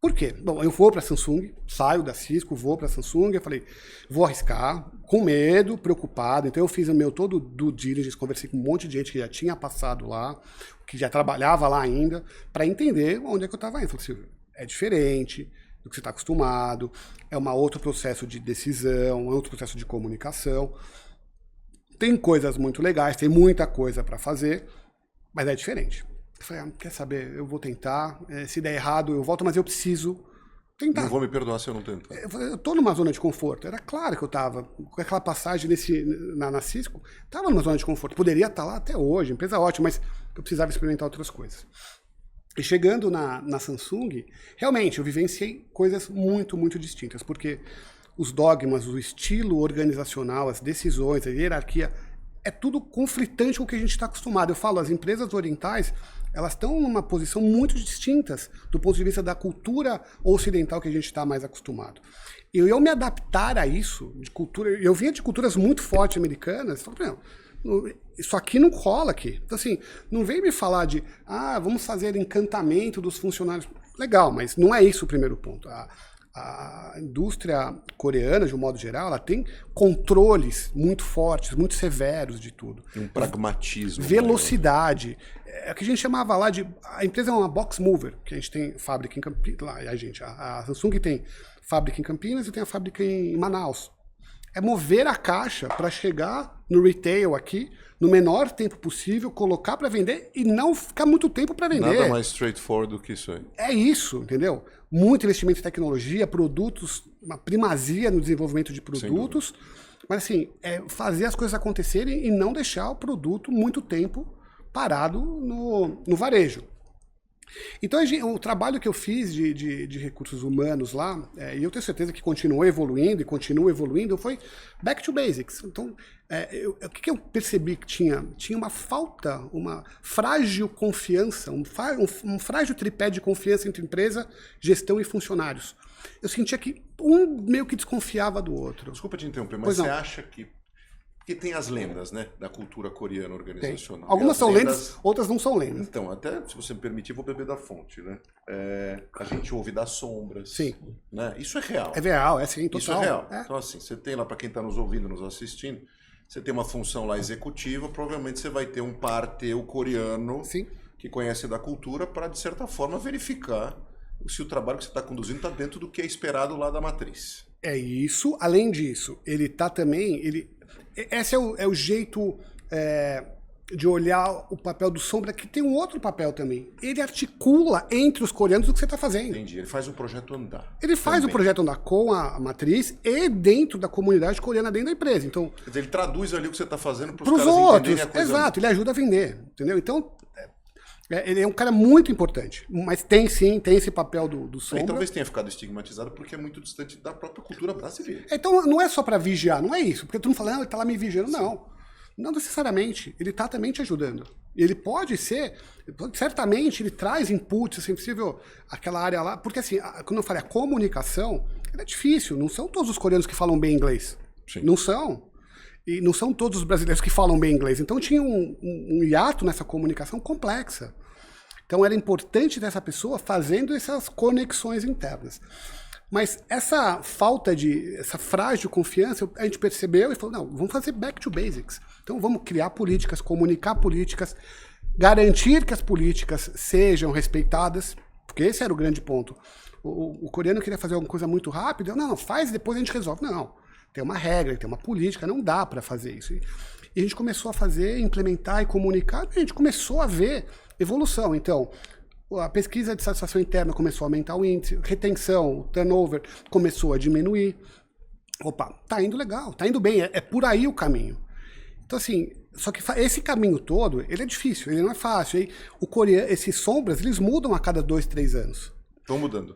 Por quê? Bom, eu vou para a Samsung, saio da Cisco, vou para a Samsung, eu falei, vou arriscar, com medo, preocupado. Então eu fiz o meu todo due diligence, conversei com um monte de gente que já tinha passado lá, que já trabalhava lá ainda, para entender onde é que eu estava indo. Eu falei, Silvio, é diferente do que você está acostumado, é um outro processo de decisão, é outro processo de comunicação. Tem coisas muito legais, tem muita coisa para fazer, mas é diferente. Eu falei, quer saber, eu vou tentar, se der errado eu volto, mas eu preciso tentar. Não vou me perdoar se eu não tentar. Eu estou numa zona de conforto, era claro que eu estava, com aquela passagem na Cisco, estava numa zona de conforto, poderia estar lá até hoje, empresa ótima, mas eu precisava experimentar outras coisas. E chegando na Samsung, realmente eu vivenciei coisas muito, muito distintas, porque os dogmas, o estilo organizacional, as decisões, a hierarquia, é tudo conflitante com o que a gente está acostumado. Eu falo, as empresas orientais, elas estão numa posição muito distintas do ponto de vista da cultura ocidental que a gente está mais acostumado. E eu me adaptar a isso, de cultura, eu vinha de culturas muito fortes americanas, falei, isso aqui não rola aqui. Então, assim, não vem me falar de, vamos fazer encantamento dos funcionários. Legal, mas não é isso o primeiro ponto. a indústria coreana, de um modo geral, ela tem controles muito fortes, muito severos de tudo. Um pragmatismo. Velocidade. É o que a gente chamava lá de... A empresa é uma box mover, que a gente tem fábrica em Campinas. A Samsung tem fábrica em Campinas e tem a fábrica em Manaus. É mover a caixa para chegar no retail aqui, no menor tempo possível, colocar para vender e não ficar muito tempo para vender. Nada mais straightforward do que isso aí. É isso, entendeu? Muito investimento em tecnologia, produtos, uma primazia no desenvolvimento de produtos. Mas assim, é fazer as coisas acontecerem e não deixar o produto muito tempo parado no varejo. Então, o trabalho que eu fiz de recursos humanos lá, e eu tenho certeza que continuou evoluindo e continua evoluindo, foi back to basics. Então, o que eu percebi que tinha? Tinha uma falta, uma frágil confiança, um frágil tripé de confiança entre empresa, gestão e funcionários. Eu sentia que um meio que desconfiava do outro. Desculpa te interromper, mas você acha que... Porque tem as lendas, né, da cultura coreana organizacional. Tem. Algumas são lendas, outras não são lendas. Então, até, se você me permitir, vou beber da fonte, né? A gente ouve das sombras. Sim. Né? Isso é real. É real, é sim, total. Isso é real. Então, assim, você tem lá, para quem está nos ouvindo, nos assistindo, você tem uma função lá executiva, provavelmente você vai ter um par teu coreano sim. que conhece da cultura para, de certa forma, verificar se o trabalho que você está conduzindo está dentro do que é esperado lá da matriz. É isso. Além disso, ele está também... Esse é o jeito de olhar o papel do Sombra, que tem um outro papel também. Ele articula entre os coreanos o que você está fazendo. Entendi. Ele faz o projeto andar. Ele faz também o projeto andar com a matriz e dentro da comunidade coreana, dentro da empresa. Então, quer dizer, ele traduz ali o que você está fazendo para os caras outros entenderem a coisa. Exato, ele ajuda a vender. Entendeu? Então, ele é um cara muito importante. Mas tem esse papel do Sombra. E talvez tenha ficado estigmatizado porque é muito distante da própria cultura brasileira. Então, não é só para vigiar, não é isso. Porque tu não fala, ele está lá me vigiando. Sim. Não necessariamente. Ele está também te ajudando. Ele pode ser, certamente, ele traz inputs, se possível, aquela área lá. Porque, assim, quando eu falei a comunicação, é difícil. Não são todos os coreanos que falam bem inglês. Sim. Não são. E não são todos os brasileiros que falam bem inglês. Então, tinha um hiato nessa comunicação complexa. Então, era importante dessa pessoa fazendo essas conexões internas. Mas essa essa frágil confiança, a gente percebeu e falou, não, vamos fazer back to basics. Então, vamos criar políticas, comunicar políticas, garantir que as políticas sejam respeitadas, porque esse era o grande ponto. O coreano queria fazer alguma coisa muito rápida, não, faz e depois a gente resolve. Não, tem uma regra, tem uma política, não dá para fazer isso. E a gente começou a fazer, implementar e comunicar, e a gente começou a ver evolução. Então, a pesquisa de satisfação interna começou a aumentar o índice, retenção, o turnover começou a diminuir. Opa, tá indo legal, tá indo bem, é por aí o caminho. Então, assim, só que esse caminho todo, ele é difícil, ele não é fácil. Aí, esses sombras, eles mudam a cada 2, 3 anos. Vão mudando.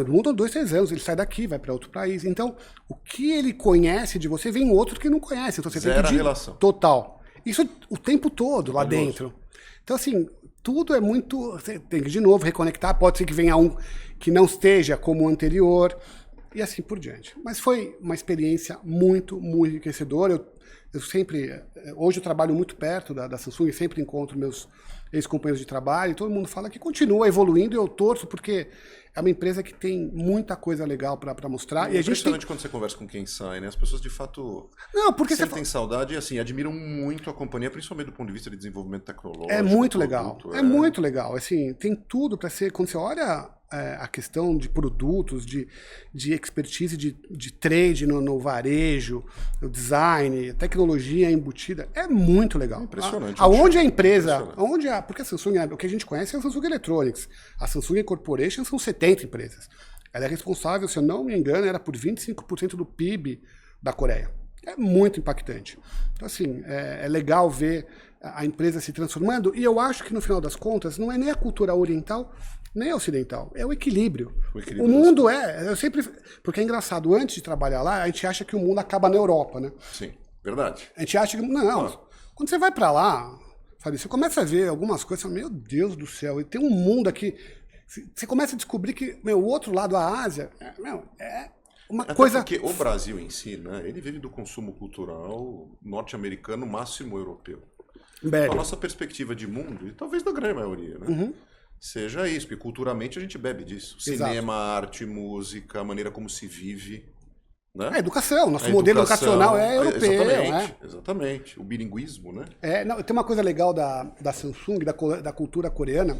Mudam 2, 3 anos, ele sai daqui, vai para outro país. Então, o que ele conhece de você, vem outro que não conhece. Então, você tem que pedir relação. Total. Isso o tempo todo lá dentro. Então, assim, tudo é muito... Você tem que, de novo, reconectar. Pode ser que venha um que não esteja como o anterior. E assim por diante. Mas foi uma experiência muito, muito enriquecedora. Eu sempre... Hoje eu trabalho muito perto da Samsung e sempre encontro meus ex-companheiros de trabalho. E todo mundo fala que continua evoluindo e eu torço porque é uma empresa que tem muita coisa legal para mostrar. É impressionante quando você conversa com quem sai, né? As pessoas de fato sentem saudade e assim, admiram muito a companhia, principalmente do ponto de vista de desenvolvimento tecnológico. É muito legal. É muito legal. Assim, tem tudo para ser... Quando você olha a questão de produtos, de expertise, de trade no varejo, o design, tecnologia embutida, é muito legal. Impressionante. Aonde a empresa... Porque a Samsung, o que a gente conhece é a Samsung Electronics. A Samsung Corporation são 70 empresas. Ela é responsável, se eu não me engano, era por 25% do PIB da Coreia. É muito impactante. Então, assim, é legal ver a empresa se transformando. E eu acho que, no final das contas, não é nem a cultura oriental, nem a ocidental. É o equilíbrio. O mundo eu sempre... Porque é engraçado, antes de trabalhar lá, a gente acha que o mundo acaba na Europa, né? Sim, verdade. A gente acha que... Não. Quando você vai para lá, sabe, você começa a ver algumas coisas, você fala, meu Deus do céu, e tem um mundo aqui... Você começa a descobrir que o outro lado, a Ásia, é uma coisa... Porque o Brasil em si, né, ele vive do consumo cultural norte-americano, máximo europeu. A nossa perspectiva de mundo, e talvez da grande maioria, né, seja isso, porque culturalmente a gente bebe disso. Exato. Cinema, arte, música, a maneira como se vive. Né? A educação, nosso modelo educacional é europeu. Exatamente, exatamente. O bilinguismo, né? Não, tem uma coisa legal da Samsung, da cultura coreana.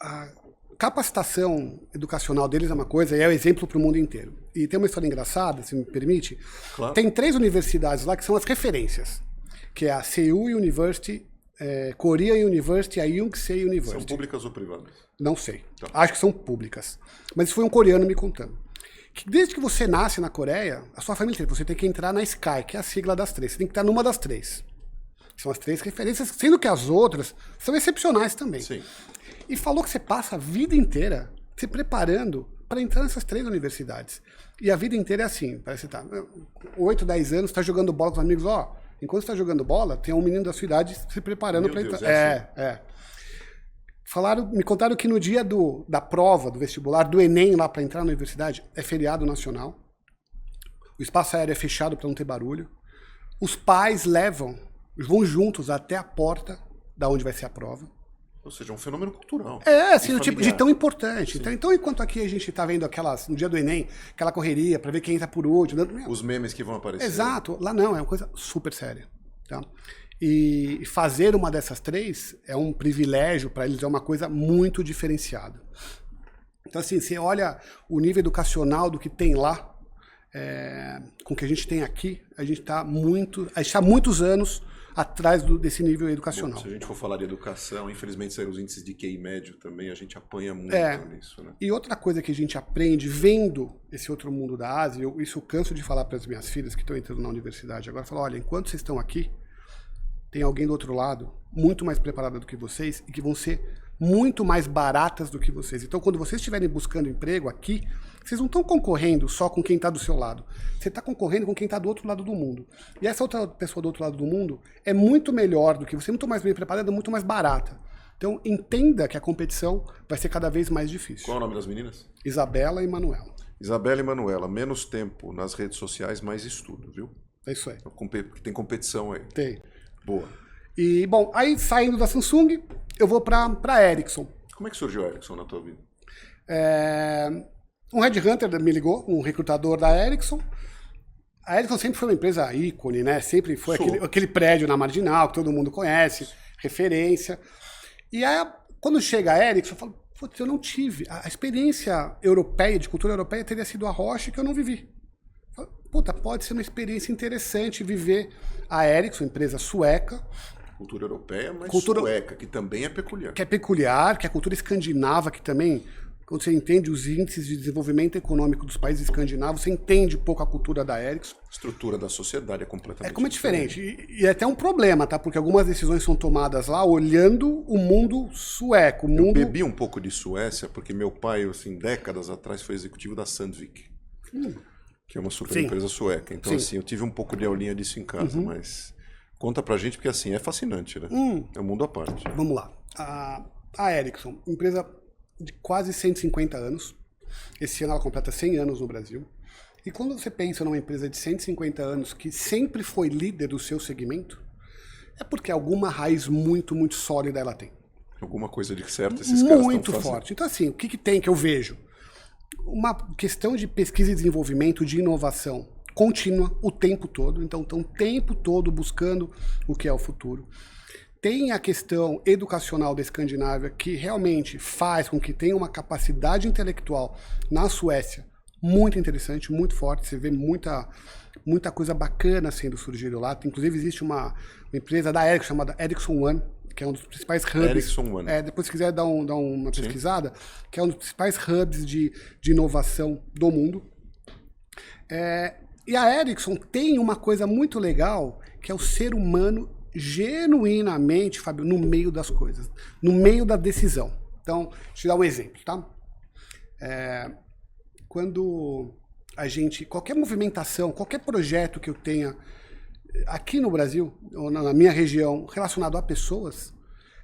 A capacitação educacional deles é uma coisa e é o exemplo para o mundo inteiro. E tem uma história engraçada, se me permite. Claro. Tem 3 universidades lá que são as referências, que é a Seoul University, Korea University e a Yonsei University. São públicas ou privadas? Não sei. Tá. Acho que são públicas. Mas isso foi um coreano me contando. Que desde que você nasce na Coreia, a sua família inteira, você tem que entrar na SKY, que é a sigla das 3. Você tem que estar numa das 3. São as 3 referências, sendo que as outras são excepcionais também. Sim. E falou que você passa a vida inteira se preparando para entrar nessas 3 universidades. E a vida inteira é assim. Parece que você está 8, 10 anos, está jogando bola com os amigos. Enquanto você está jogando bola, tem um menino da sua idade se preparando para entrar. Me contaram que no dia da prova, do vestibular, do Enem lá para entrar na universidade, é feriado nacional. O espaço aéreo é fechado para não ter barulho. Os pais vão juntos até a porta da onde vai ser a prova. Ou seja, um fenômeno cultural. Assim, no tipo de tão importante. Então, enquanto aqui a gente está vendo no dia do Enem, aquela correria para ver quem entra por último. Os memes que vão aparecer. Exato. Lá não, é uma coisa super séria. Tá? E fazer uma dessas 3 é um privilégio para eles, é uma coisa muito diferenciada. Então, assim, você olha o nível educacional do que tem lá, com o que a gente tem aqui, a gente está há muitos anos atrás desse nível educacional. Bom, se a gente for falar de educação, infelizmente saíram os índices de QI médio também, a gente apanha muito nisso. Né? E outra coisa que a gente aprende vendo esse outro mundo da Ásia, isso eu canso de falar para as minhas filhas que estão entrando na universidade agora, falar, olha, enquanto vocês estão aqui, tem alguém do outro lado muito mais preparado do que vocês e que vão ser muito mais baratas do que vocês. Então, quando vocês estiverem buscando emprego aqui, vocês não estão concorrendo só com quem está do seu lado. Você está concorrendo com quem está do outro lado do mundo. E essa outra pessoa do outro lado do mundo é muito melhor do que você, muito mais bem preparada, muito mais barata. Então, entenda que a competição vai ser cada vez mais difícil. Qual é o nome das meninas? Isabela e Manuela. Isabela e Manuela, menos tempo nas redes sociais, mais estudo, viu? É isso aí. Tem competição aí. Tem. Boa. E, bom, aí saindo da Samsung, eu vou para a Ericsson. Como é que surgiu a Ericsson na tua vida? Um headhunter me ligou, um recrutador da Ericsson. A Ericsson sempre foi uma empresa ícone, né? Sempre foi aquele prédio na Marginal, que todo mundo conhece, referência. E aí, quando chega a Ericsson, eu falo, putz, eu não tive. A experiência europeia, de cultura europeia, teria sido a Roche que eu não vivi. Puta, pode ser uma experiência interessante viver a Ericsson, empresa sueca. Cultura europeia, mas sueca, que também é peculiar. Que é peculiar, que é a cultura escandinava, que também, quando você entende os índices de desenvolvimento econômico dos países escandinavos, você entende um pouco a cultura da Ericsson. A estrutura da sociedade é completamente diferente. E é até um problema, tá? Porque algumas decisões são tomadas lá olhando o mundo sueco. Eu bebi um pouco de Suécia, porque meu pai, assim, décadas atrás, foi executivo da Sandvik. Que é uma super empresa sueca. Então, assim, eu tive um pouco de aulinha disso em casa, mas conta pra gente, porque, assim, é fascinante, né? É um mundo à parte. Vamos lá. A Ericsson, empresa de quase 150 anos. Esse ano ela completa 100 anos no Brasil. E quando você pensa numa empresa de 150 anos que sempre foi líder do seu segmento, é porque alguma raiz muito, muito sólida ela tem. Alguma coisa de certo esses caras muito forte. Então, assim, o que tem que eu vejo? Uma questão de pesquisa e desenvolvimento, de inovação contínua o tempo todo. Então, estão o tempo todo buscando o que é o futuro. Tem a questão educacional da Escandinávia, que realmente faz com que tenha uma capacidade intelectual na Suécia muito interessante, muito forte. Você vê muita coisa bacana sendo surgido lá. Inclusive, existe uma empresa da Ericsson chamada Ericsson One, que é um dos principais hubs. Ericsson One. Depois, se quiser dar uma pesquisada, que é um dos principais hubs de inovação do mundo. E a Ericsson tem uma coisa muito legal, que é o ser humano genuinamente, Fábio, no meio das coisas, no meio da decisão. Então, deixa eu te dar um exemplo, tá? Quando a gente, qualquer movimentação, qualquer projeto que eu tenha aqui no Brasil, ou na minha região, relacionado a pessoas,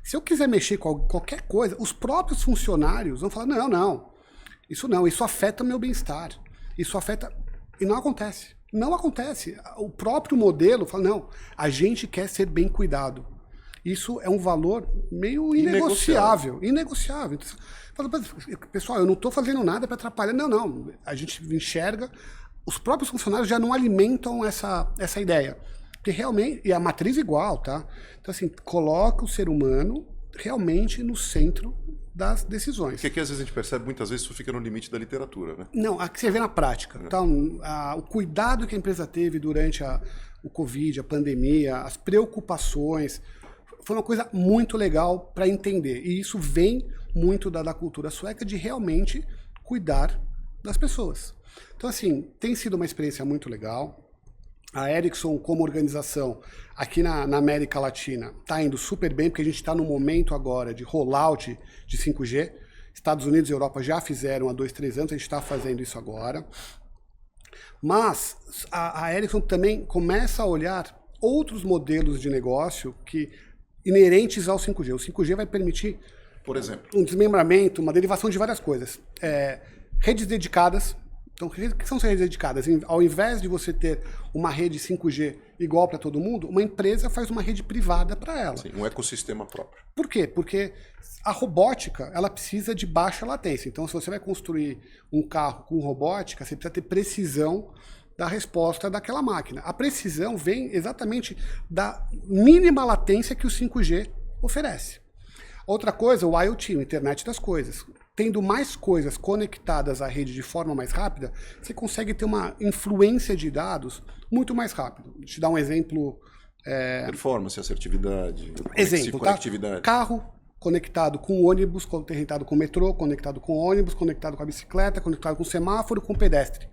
se eu quiser mexer com qualquer coisa, os próprios funcionários vão falar, não, isso afeta meu bem-estar, isso afeta... E não acontece. Não acontece. O próprio modelo fala, não, a gente quer ser bem cuidado. Isso é um valor meio inegociável. Inegociável. Então, pessoal, eu não estou fazendo nada para atrapalhar. Não. A gente enxerga, os próprios funcionários já não alimentam essa ideia. Porque realmente, e a matriz igual, tá? Então, assim, coloca o ser humano realmente no centro das decisões. Porque aqui às vezes a gente percebe, muitas vezes isso fica no limite da literatura, né? Não, aqui você vê na prática. Então, o cuidado que a empresa teve durante o Covid, a pandemia, as preocupações, foi uma coisa muito legal para entender. E isso vem muito da cultura sueca de realmente cuidar das pessoas. Então, assim, tem sido uma experiência muito legal. A Ericsson, como organização, aqui na América Latina, está indo super bem, porque a gente está no momento agora de rollout de 5G. Estados Unidos e Europa já fizeram há 2, 3 anos, a gente está fazendo isso agora. Mas a Ericsson também começa a olhar outros modelos de negócio inerentes ao 5G. O 5G vai permitir, por exemplo, um desmembramento, uma derivação de várias coisas. Redes dedicadas. Então, o que são redes dedicadas? Ao invés de você ter uma rede 5G igual para todo mundo, uma empresa faz uma rede privada para ela. Sim, um ecossistema próprio. Por quê? Porque a robótica, ela precisa de baixa latência. Então, se você vai construir um carro com robótica, você precisa ter precisão da resposta daquela máquina. A precisão vem exatamente da mínima latência que o 5G oferece. Outra coisa, o IoT, o Internet das Coisas. Tendo mais coisas conectadas à rede de forma mais rápida, você consegue ter uma influência de dados muito mais rápido. Vou te dar um exemplo. Performance, assertividade, Exemplo, conectividade. Tá? Carro conectado com ônibus, conectado com metrô, conectado com ônibus, conectado com a bicicleta, conectado com semáforo, com pedestre.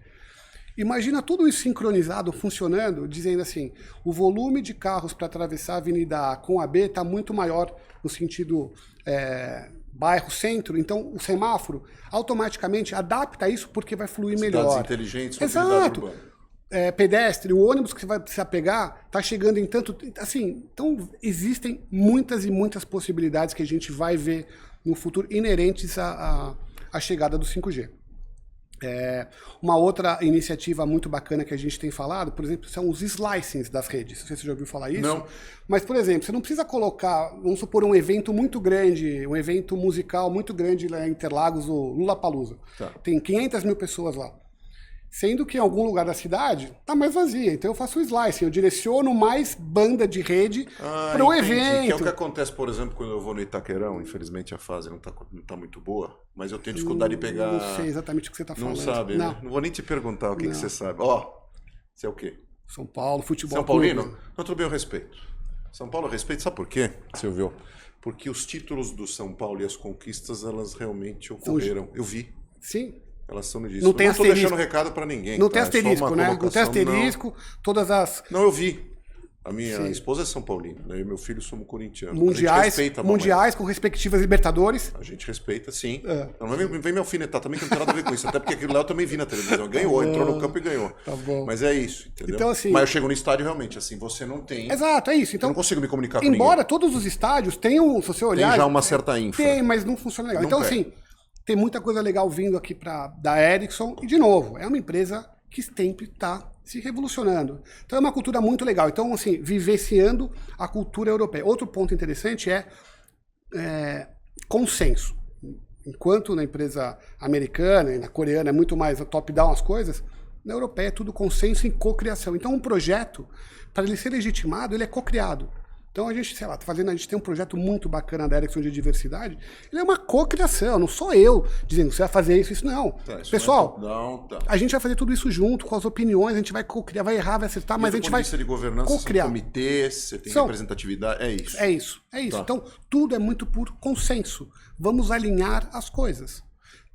Imagina tudo isso sincronizado, funcionando, dizendo assim, o volume de carros para atravessar a avenida A com a B está muito maior no sentido bairro, centro, então o semáforo automaticamente adapta isso porque vai fluir melhor. Cidades inteligentes, exato. Urbana. Pedestre, o ônibus que você vai precisar pegar está chegando em tanto... Assim, então existem muitas e muitas possibilidades que a gente vai ver no futuro inerentes à chegada do 5G. Uma outra iniciativa muito bacana que a gente tem falado, por exemplo, são os slicings das redes. Não sei se você já ouviu falar isso. Não. Mas, por exemplo, você não precisa colocar, vamos supor, um evento muito grande, um evento musical muito grande lá em Interlagos, o Lollapalooza. Tá. Tem 500 mil pessoas lá. Sendo que em algum lugar da cidade está mais vazia. Então eu faço o slicing, eu direciono mais banda de rede para o evento. Que é o que acontece, por exemplo, quando eu vou no Itaquerão. Infelizmente a fase não tá muito boa, mas eu tenho dificuldade de pegar... Não sei exatamente o que você está falando. Não sabe, não. Né? Não vou nem te perguntar o que você sabe. Você é o quê? São Paulo, futebol. São Paulino? Não, tudo bem, eu respeito. São Paulo eu respeito, sabe por quê, Silvio? Porque os títulos do São Paulo e as conquistas, elas realmente ocorreram. Eu vi. Sim. Elas são disso. Não tem não estou deixando recado para ninguém. Não tem asterisco, né? Não tem asterisco, todas as... Não, eu vi. A minha esposa é São Paulina, né? Eu e meu filho somos corintianos. Mundiais com respectivas Libertadores. A gente respeita, sim. Não vem me alfinetar também, que não tem nada a ver com isso. Até porque aquilo lá eu também vi na televisão. Ganhou, entrou no campo e ganhou. Tá bom. Mas é isso, entendeu? Então, assim, mas eu chego no estádio realmente, assim, você não tem... Exato, é isso. Então, eu não consigo me comunicar com ninguém. Embora todos os estádios tenham, se você olhar... Tem já uma certa infra. Tem, mas não funciona legal. Não então, pega. assim, tem muita coisa legal vindo aqui da Ericsson. E, de novo, é uma empresa que sempre está se revolucionando. Então é uma cultura muito legal. Então, assim, vivenciando a cultura europeia. Outro ponto interessante é consenso. Enquanto na empresa americana e na coreana é muito mais top-down as coisas, na europeia é tudo consenso em cocriação. Então um projeto, para ele ser legitimado, ele é cocriado. Então a gente, sei lá, a gente tem um projeto muito bacana da Ericsson de diversidade, ele é uma cocriação, não sou eu dizendo, você vai fazer isso não. Tá, isso pessoal, tá. a gente vai fazer tudo isso junto, com as opiniões, a gente vai cocriar, vai errar, vai acertar, mas a gente vai de governança, cocriar. São comitês, você tem representatividade, é isso. É isso. Tá. Então tudo é muito por consenso. Vamos alinhar as coisas.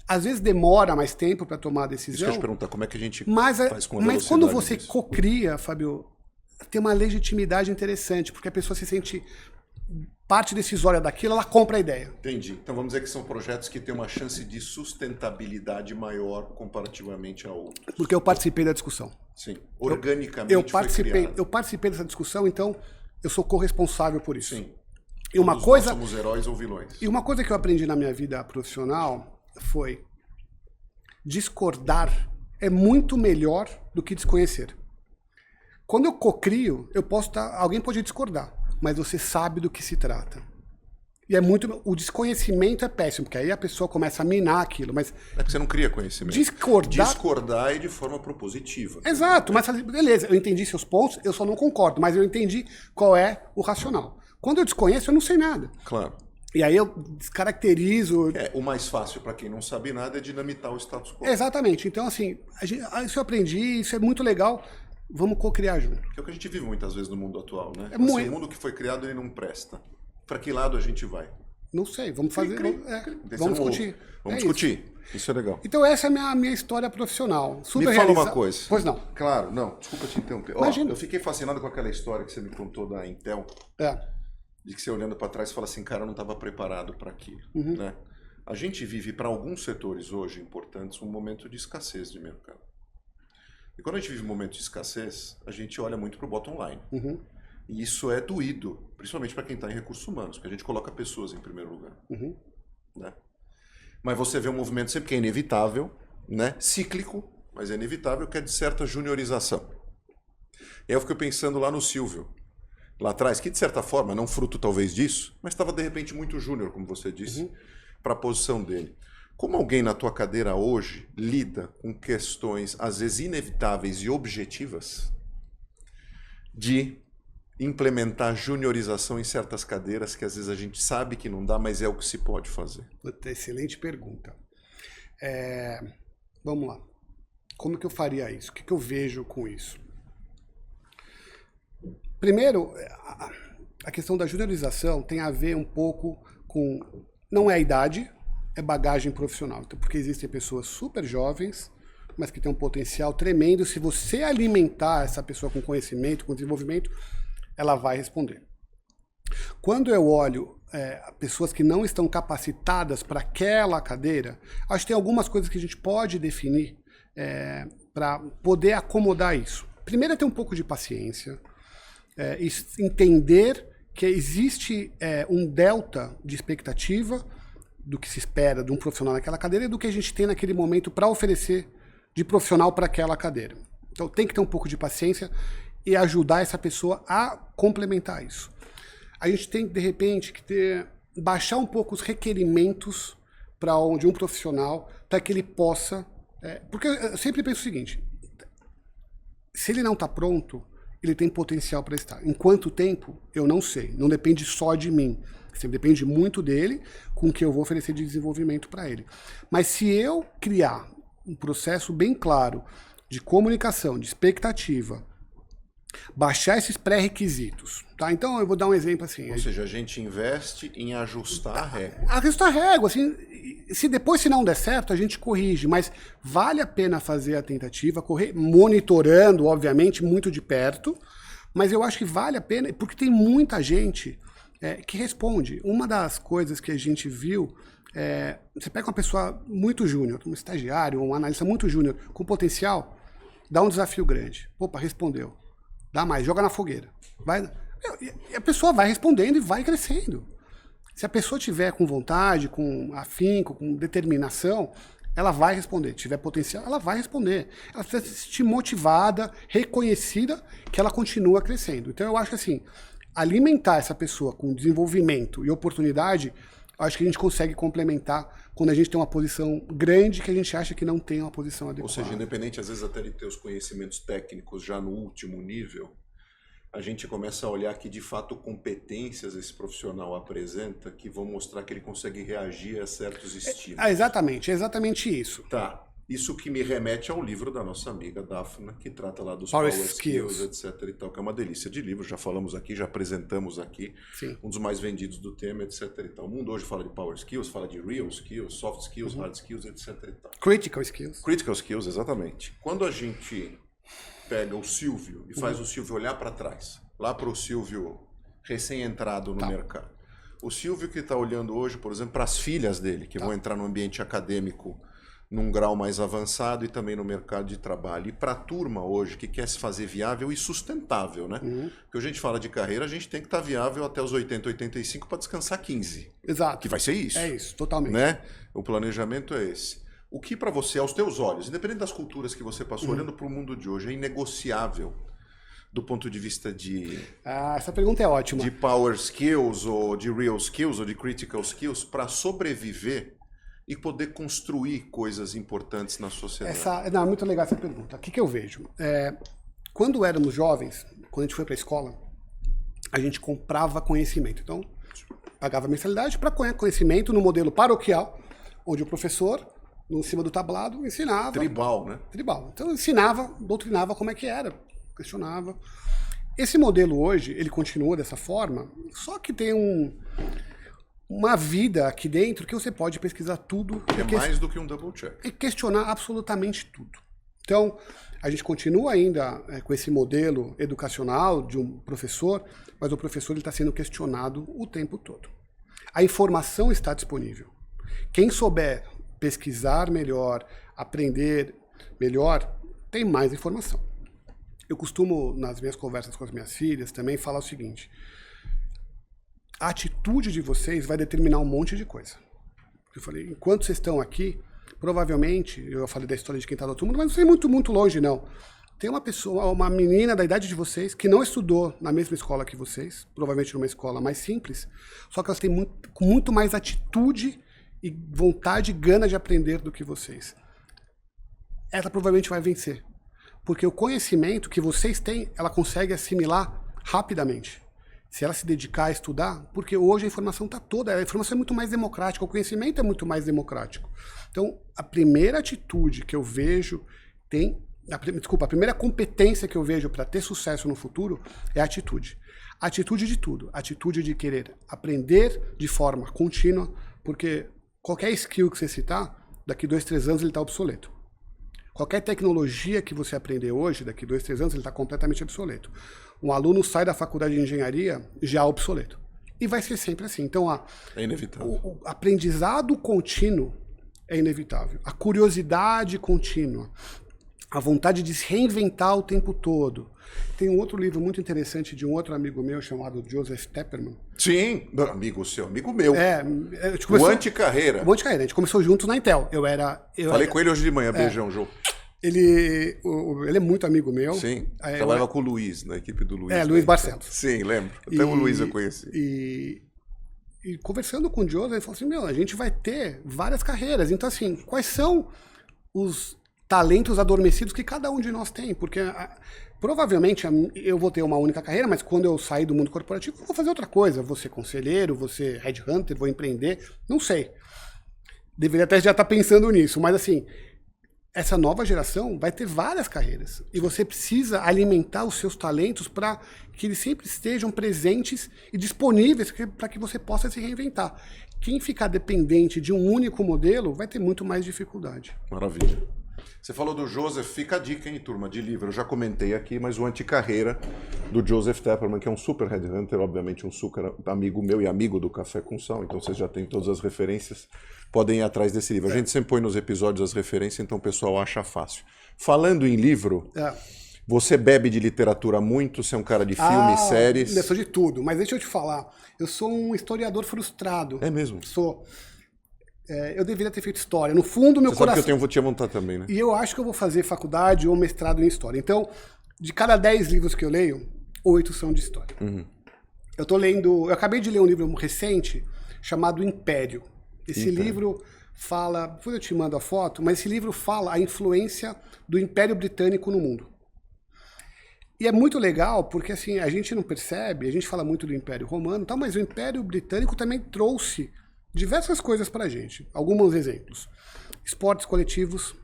Às vezes demora mais tempo para tomar a decisão. Isso que eu te perguntar, como é que a gente faz com a Mas quando você disso? cocria, Fábio, tem uma legitimidade interessante, porque a pessoa se sente parte decisória daquilo, ela compra a ideia. Entendi. Então vamos dizer que são projetos que têm uma chance de sustentabilidade maior comparativamente a outros. Porque eu participei da discussão. Sim. Organicamente eu participei dessa discussão, então eu sou corresponsável por isso. Sim. E uma coisa, nós somos heróis ou vilões. E uma coisa que eu aprendi na minha vida profissional foi discordar é muito melhor do que desconhecer. Quando eu cocrio, alguém pode discordar. mas você sabe do que se trata. E é muito... O desconhecimento é péssimo, porque aí a pessoa começa a minar aquilo, mas... É porque você não cria conhecimento. Discordar é de forma propositiva. Exato, mas beleza, eu entendi seus pontos, eu só não concordo, mas eu entendi qual é o racional. Quando eu desconheço, eu não sei nada. Claro. E aí eu descaracterizo... O mais fácil para quem não sabe nada é dinamitar o status quo. Exatamente. Então, assim, isso eu aprendi, isso é muito legal, vamos co-criar junto. Que é o que a gente vive muitas vezes no mundo atual, né? É muito... O mundo que foi criado, ele não presta. Para que lado a gente vai? Não sei, vamos fazer... Vamos discutir. Vamos discutir. Isso é legal. Então essa é a minha história profissional. Me fala uma coisa. Pois não. Claro, não. Desculpa te interromper. Imagina. Eu fiquei fascinado com aquela história que você me contou da Intel. De que você olhando para trás fala assim, cara, eu não estava preparado para aquilo. Né? A gente vive, para alguns setores hoje importantes, um momento de escassez de mercado. E quando a gente vive um momento de escassez, a gente olha muito para o bottom line. E isso é doído, principalmente para quem está em recursos humanos, porque a gente coloca pessoas em primeiro lugar. Né? Mas você vê um movimento sempre que é inevitável, né? Cíclico, mas é inevitável, que é de certa juniorização. E aí eu fiquei pensando lá no Silvio, lá atrás, que de certa forma, não fruto talvez disso, mas estava de repente muito júnior, como você disse, para a posição dele. Como alguém na tua cadeira hoje lida com questões, às vezes inevitáveis e objetivas, de implementar juniorização em certas cadeiras que às vezes a gente sabe que não dá, mas é o que se pode fazer? Excelente pergunta. Vamos lá. Como que eu faria isso? O que eu vejo com isso? Primeiro, a questão da juniorização tem a ver um pouco com... Não é a idade, é bagagem profissional. Então, porque existem pessoas super jovens, mas que têm um potencial tremendo. Se você alimentar essa pessoa com conhecimento, com desenvolvimento, ela vai responder. Quando eu olho pessoas que não estão capacitadas para aquela cadeira, acho que tem algumas coisas que a gente pode definir para poder acomodar isso. Primeiro é ter um pouco de paciência, entender que existe um delta de expectativa do que se espera de um profissional naquela cadeira e do que a gente tem naquele momento para oferecer de profissional para aquela cadeira. Então tem que ter um pouco de paciência e ajudar essa pessoa a complementar isso. A gente tem, de repente, que baixar um pouco os requerimentos de um profissional para que ele possa... porque eu sempre penso o seguinte, se ele não está pronto, ele tem potencial para estar. Em quanto tempo? Eu não sei. Não depende só de mim. Sempre depende muito dele, com o que eu vou oferecer de desenvolvimento para ele. Mas se eu criar um processo bem claro de comunicação, de expectativa, baixar esses pré-requisitos, tá? Então eu vou dar um exemplo assim. Ou seja, a gente investe em ajustar a régua. Ajustar a régua, assim, se não der certo, a gente corrige, mas vale a pena fazer a tentativa, monitorando, obviamente, muito de perto, mas eu acho que vale a pena, porque tem muita gente que responde. Uma das coisas que a gente viu, você pega uma pessoa muito júnior, um estagiário, um analista muito júnior, com potencial, dá um desafio grande. Opa, respondeu. Dá mais, joga na fogueira. E a pessoa vai respondendo e vai crescendo. Se a pessoa tiver com vontade, com afinco, com determinação, ela vai responder. Se tiver potencial, ela vai responder. Ela precisa se sentir motivada, reconhecida, que ela continua crescendo. Então eu acho que assim, alimentar essa pessoa com desenvolvimento e oportunidade, acho que a gente consegue complementar quando a gente tem uma posição grande que a gente acha que não tem uma posição adequada. Ou seja, independente às vezes até de ter os conhecimentos técnicos já no último nível, a gente começa a olhar que de fato competências esse profissional apresenta que vão mostrar que ele consegue reagir a certos estímulos. Exatamente, é exatamente isso. Tá. Isso que me remete ao livro da nossa amiga Daphna, que trata lá dos Power Skills, etc. e tal, que é uma delícia de livro, já falamos aqui, já apresentamos aqui, Sim. Um dos mais vendidos do tema, etc. e tal. O mundo hoje fala de Power Skills, fala de Real Skills, Soft Skills, Hard Skills, etc. e tal. Critical Skills. Critical Skills, exatamente. Quando a gente pega o Silvio e faz o Silvio olhar para trás, lá para o Silvio recém-entrado no mercado. O Silvio que está olhando hoje, por exemplo, para as filhas dele, que vão entrar no ambiente acadêmico num grau mais avançado e também no mercado de trabalho. E para a turma hoje que quer se fazer viável e sustentável, né? Porque a gente fala de carreira, a gente tem que estar viável até os 80, 85 para descansar 15. Exato. Que vai ser isso. É isso, totalmente. Né? O planejamento é esse. O que para você, aos teus olhos, independente das culturas que você passou, olhando para o mundo de hoje, é inegociável do ponto de vista de... Essa pergunta é ótima. De power skills, ou de real skills, ou de critical skills, para sobreviver e poder construir coisas importantes na sociedade? Não, é muito legal essa pergunta. O que eu vejo? Quando éramos jovens, quando a gente foi para a escola, a gente comprava conhecimento. Então, pagava mensalidade para conhecimento no modelo paroquial, onde o professor, em cima do tablado, ensinava... Tribal, né? Tribal. Então, ensinava, doutrinava como é que era, questionava. Esse modelo hoje, ele continua dessa forma, só que tem uma vida aqui dentro que você pode pesquisar tudo. É mais do que um double check. E questionar absolutamente tudo. Então, a gente continua ainda com esse modelo educacional de um professor, mas o professor está sendo questionado o tempo todo. A informação está disponível. Quem souber pesquisar melhor, aprender melhor, tem mais informação. Eu costumo, nas minhas conversas com as minhas filhas, também falar o seguinte: a atitude de vocês vai determinar um monte de coisa. Eu falei, enquanto vocês estão aqui, provavelmente, eu falei da história de quem está no outro mundo, mas não sei muito longe, não. Tem uma pessoa, uma menina da idade de vocês, que não estudou na mesma escola que vocês, provavelmente numa escola mais simples, só que elas têm muito mais atitude e vontade e gana de aprender do que vocês. Ela provavelmente vai vencer. Porque o conhecimento que vocês têm, ela consegue assimilar rapidamente. Se ela se dedicar a estudar, porque hoje a informação está toda, a informação é muito mais democrática, o conhecimento é muito mais democrático. Então, a primeira atitude que eu vejo a primeira competência que eu vejo para ter sucesso no futuro é a atitude. Atitude de tudo. Atitude de querer aprender de forma contínua, porque qualquer skill que você citar, daqui 2, 3 anos ele está obsoleto. Qualquer tecnologia que você aprender hoje, daqui 2, 3 anos, ele está completamente obsoleto. Um aluno sai da faculdade de engenharia já obsoleto. E vai ser sempre assim. Então, é inevitável. O aprendizado contínuo é inevitável. A curiosidade contínua, a vontade de se reinventar o tempo todo. Tem um outro livro muito interessante de um outro amigo meu chamado Joseph Tepperman. Sim, amigo seu, amigo meu. O Anticarreira. O Anticarreira. A gente começou juntos na Intel. Falei com ele hoje de manhã, beijão, Jô. Ele é muito amigo meu. Sim, trabalhava com o Luiz, na equipe do Luiz. Luiz Barcelos. Sim, lembro. Até o Luiz eu conheci. E conversando com o Joseph, ele falou assim, a gente vai ter várias carreiras. Então, assim, quais são os talentos adormecidos que cada um de nós tem? Porque provavelmente eu vou ter uma única carreira, mas quando eu sair do mundo corporativo, eu vou fazer outra coisa. Vou ser conselheiro, vou ser headhunter, vou empreender, não sei. Deveria até já estar pensando nisso, mas assim, essa nova geração vai ter várias carreiras. E você precisa alimentar os seus talentos para que eles sempre estejam presentes e disponíveis para que você possa se reinventar. Quem ficar dependente de um único modelo vai ter muito mais dificuldade. Maravilha. Você falou do Joseph, fica a dica, hein, turma, de livro. Eu já comentei aqui, mas o Anticarreira, do Joseph Tepperman, que é um super headhunter, obviamente um super amigo meu e amigo do Café com Sal, então vocês já têm todas as referências, podem ir atrás desse livro. A gente sempre põe nos episódios as referências, então o pessoal acha fácil. Falando em livro, você bebe de literatura muito, você é um cara de filmes, séries? Eu sou de tudo, mas deixa eu te falar, eu sou um historiador frustrado. É mesmo? Sou. Eu deveria ter feito história. No fundo, meu coração... Sabe que eu tinha vontade também, né? E eu acho que eu vou fazer faculdade ou mestrado em história. Então, de cada 10 livros que eu leio, 8 são de história. Uhum. Eu acabei de ler um livro recente chamado Império. Esse livro fala... Depois eu te mando a foto, mas esse livro fala a influência do Império Britânico no mundo. E é muito legal porque assim, a gente não percebe, a gente fala muito do Império Romano e tal, mas o Império Britânico também trouxe diversas coisas para a gente. Alguns exemplos. Esportes coletivos,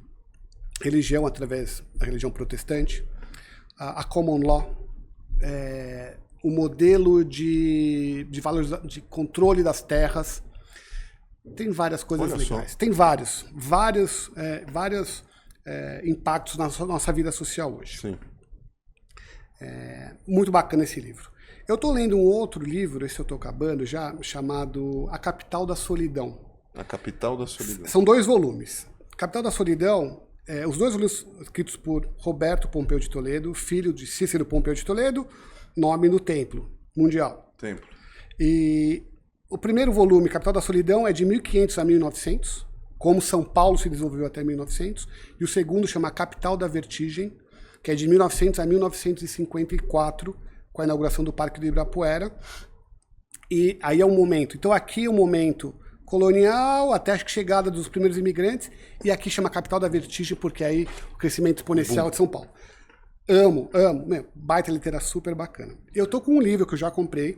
religião através da religião protestante, a common law, o modelo de controle das terras. Tem várias coisas legais. Tem vários impactos na nossa vida social hoje. Sim. Muito bacana esse livro. Eu estou lendo um outro livro, esse eu estou acabando já, chamado A Capital da Solidão. A Capital da Solidão. São 2 volumes. Capital da Solidão, os 2 volumes escritos por Roberto Pompeu de Toledo, filho de Cícero Pompeu de Toledo, nome no Templo Mundial. Templo. E o primeiro volume, Capital da Solidão, é de 1500 a 1900, como São Paulo se desenvolveu até 1900. E o segundo chama Capital da Vertigem, que é de 1900 a 1954, com a inauguração do Parque do Ibirapuera. E aí é um momento. Então aqui é um momento colonial, até a chegada dos primeiros imigrantes, e aqui chama Capital da Vertigem, porque aí o crescimento exponencial de São Paulo. Amo. Baita literatura super bacana. Eu tô com um livro que eu já comprei.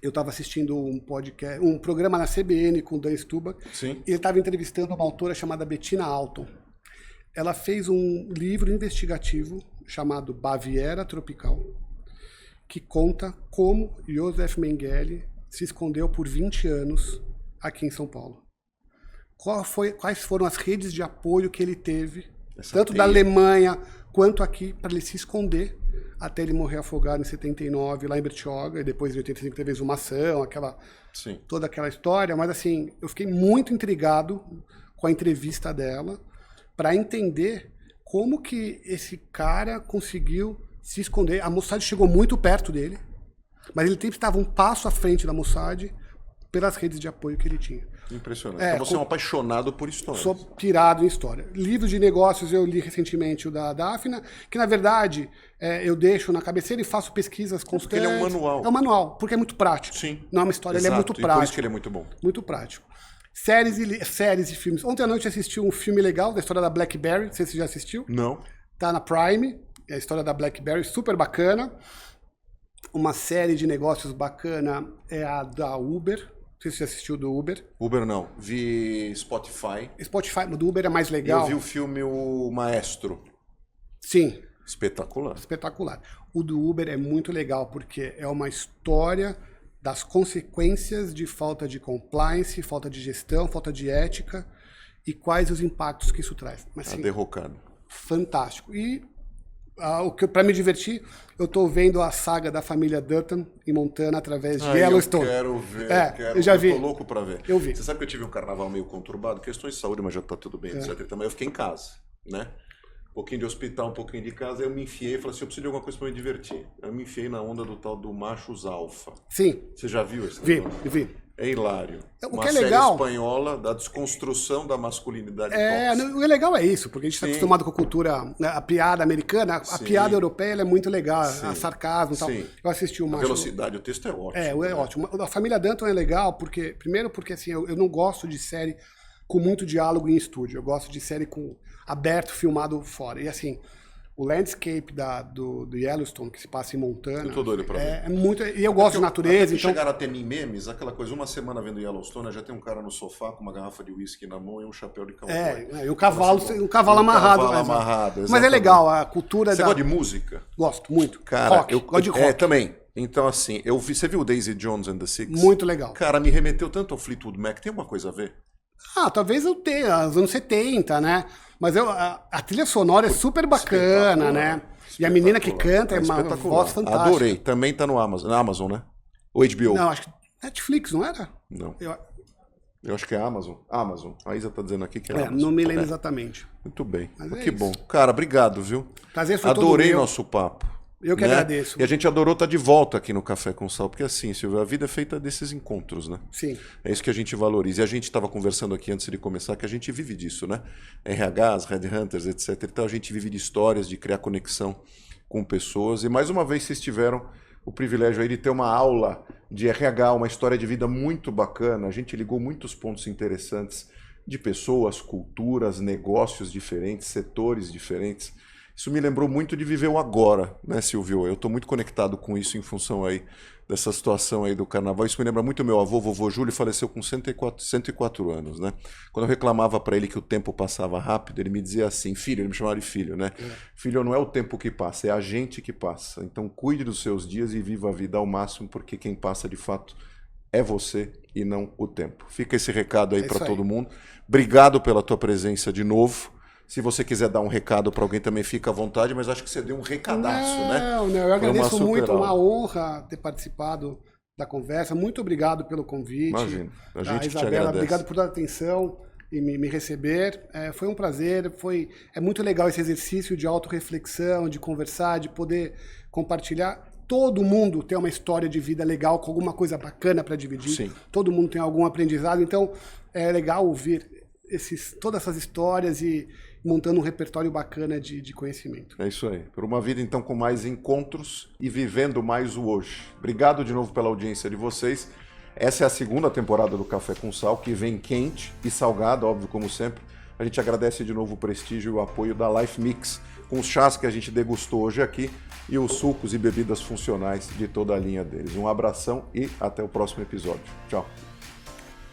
Eu estava assistindo um programa na CBN com o Dan Stubach. Sim. E ele estava entrevistando uma autora chamada Bettina Alton. Ela fez um livro investigativo chamado Baviera Tropical, que conta como Joseph Mengele se escondeu por 20 anos aqui em São Paulo. Quais foram as redes de apoio que ele teve, tanto da Alemanha quanto aqui, para ele se esconder, até ele morrer afogado em 79, lá em Bertioga, e depois em 85 teve exumação, toda aquela história. Mas assim, eu fiquei muito intrigado com a entrevista dela, para entender como que esse cara conseguiu se esconder. A Mossad chegou muito perto dele, mas ele sempre estava um passo à frente da Mossad pelas redes de apoio que ele tinha. Impressionante. Então você é um apaixonado por história. Sou pirado em história. Livros de negócios eu li recentemente, o da Daphna, que na verdade eu deixo na cabeceira e faço pesquisas constantes. Porque ele é um manual. É um manual, porque é muito prático. Sim. Não é uma história, Exato. Ele é muito prático. E por isso que ele é muito bom. Muito prático. Séries e filmes. Ontem à noite eu assisti um filme legal da história da BlackBerry. Não sei se você já assistiu. Não. Tá na Prime. É a história da BlackBerry, super bacana. Uma série de negócios bacana é a da Uber. Não sei se você assistiu do Uber. Uber não. Vi Spotify. Spotify, o do Uber é mais legal. Eu vi o filme O Maestro. Sim. Espetacular. Espetacular. O do Uber é muito legal, porque é uma história das consequências de falta de compliance, falta de gestão, falta de ética e quais os impactos que isso traz. Mas, assim, derrocado. Fantástico. E para me divertir, eu estou vendo a saga da família Dutton em Montana através de Yellowstone. Eu quero ver. Eu já vi. Tô louco para ver. Eu vi. Você sabe que eu tive um carnaval meio conturbado, questões de saúde, mas já tá tudo bem, etc. Também eu fiquei em casa, né? Um pouquinho de hospital, um pouquinho de casa, eu me enfiei e falei assim, eu preciso de alguma coisa para me divertir. Eu me enfiei na onda do tal do Machos Alfa. Sim. Você já viu esse Vi. É hilário. O que é legal, série espanhola da desconstrução da masculinidade tóxica. O legal é isso, porque a gente está acostumado com a cultura, a piada americana, a piada europeia ela é muito legal, a sarcasmo e tal. Eu assisti o Macho... A velocidade, o texto é ótimo. É ótimo. A família Dutton é legal, primeiro porque assim, eu não gosto de série com muito diálogo em estúdio, eu gosto de série com aberto, filmado fora. E assim, o landscape do Yellowstone, que se passa em Montana... Eu tô doido pra ver. É muito... E eu gosto de natureza, então... chegaram a ter memes, aquela coisa, uma semana vendo Yellowstone, já tem um cara no sofá com uma garrafa de uísque na mão e um chapéu de cowboy. E o cavalo, amarrado. Mas é legal, a cultura Você gosta de música? Gosto, muito. Cara, rock, gosto de rock. Também. Então, assim, você viu o Daisy Jones and the Six? Muito legal. Cara, me remeteu tanto ao Fleetwood Mac, tem uma coisa a ver? Talvez eu tenha, os anos 70, né? Mas a trilha sonora é super bacana, né? E a menina que canta é uma voz fantástica. Adorei. Também tá no Amazon. Na Amazon, né? Ou HBO? Não, acho que Netflix, não era? Não. Eu acho que é Amazon. Amazon. A Isa tá dizendo aqui que é Amazon. Não me lembro exatamente. Muito bem. Que bom. Cara, obrigado, viu? Prazer foi Adorei nosso papo. Eu que agradeço. E a gente adorou estar de volta aqui no Café com Sal, porque assim, Silvio, a vida é feita desses encontros, né? Sim. É isso que a gente valoriza. E a gente estava conversando aqui antes de começar, que a gente vive disso, né? RHs, Headhunters, etc. Então a gente vive de histórias, de criar conexão com pessoas. E mais uma vez vocês tiveram o privilégio aí de ter uma aula de RH, uma história de vida muito bacana. A gente ligou muitos pontos interessantes de pessoas, culturas, negócios diferentes, setores diferentes. Isso me lembrou muito de viver o agora, né, Silvio? Eu estou muito conectado com isso em função aí dessa situação aí do carnaval. Isso me lembra muito meu avô, vovô Júlio, faleceu com 104 anos, né? Quando eu reclamava para ele que o tempo passava rápido, ele me dizia assim, filho, ele me chamava de filho, né? Filho, não é o tempo que passa, é a gente que passa. Então cuide dos seus dias e viva a vida ao máximo, porque quem passa de fato é você e não o tempo. Fica esse recado aí para todo mundo. Obrigado pela tua presença de novo. Se você quiser dar um recado para alguém também, fica à vontade, mas acho que você deu um recadaço, né? Não, eu agradeço muito, uma honra ter participado da conversa. Muito obrigado pelo convite. Imagina, a gente Isabela, te agradece. Obrigado por dar atenção e me receber. Foi um prazer, é muito legal esse exercício de autorreflexão, de conversar, de poder compartilhar. Todo mundo tem uma história de vida legal, com alguma coisa bacana para dividir. Sim. Todo mundo tem algum aprendizado, então é legal ouvir todas essas histórias e montando um repertório bacana de conhecimento. É isso aí. Por uma vida, então, com mais encontros e vivendo mais o hoje. Obrigado de novo pela audiência de vocês. Essa é a segunda temporada do Café com Sal, que vem quente e salgado, óbvio, como sempre. A gente agradece de novo o prestígio e o apoio da Life Mix, com os chás que a gente degustou hoje aqui e os sucos e bebidas funcionais de toda a linha deles. Um abração e até o próximo episódio. Tchau.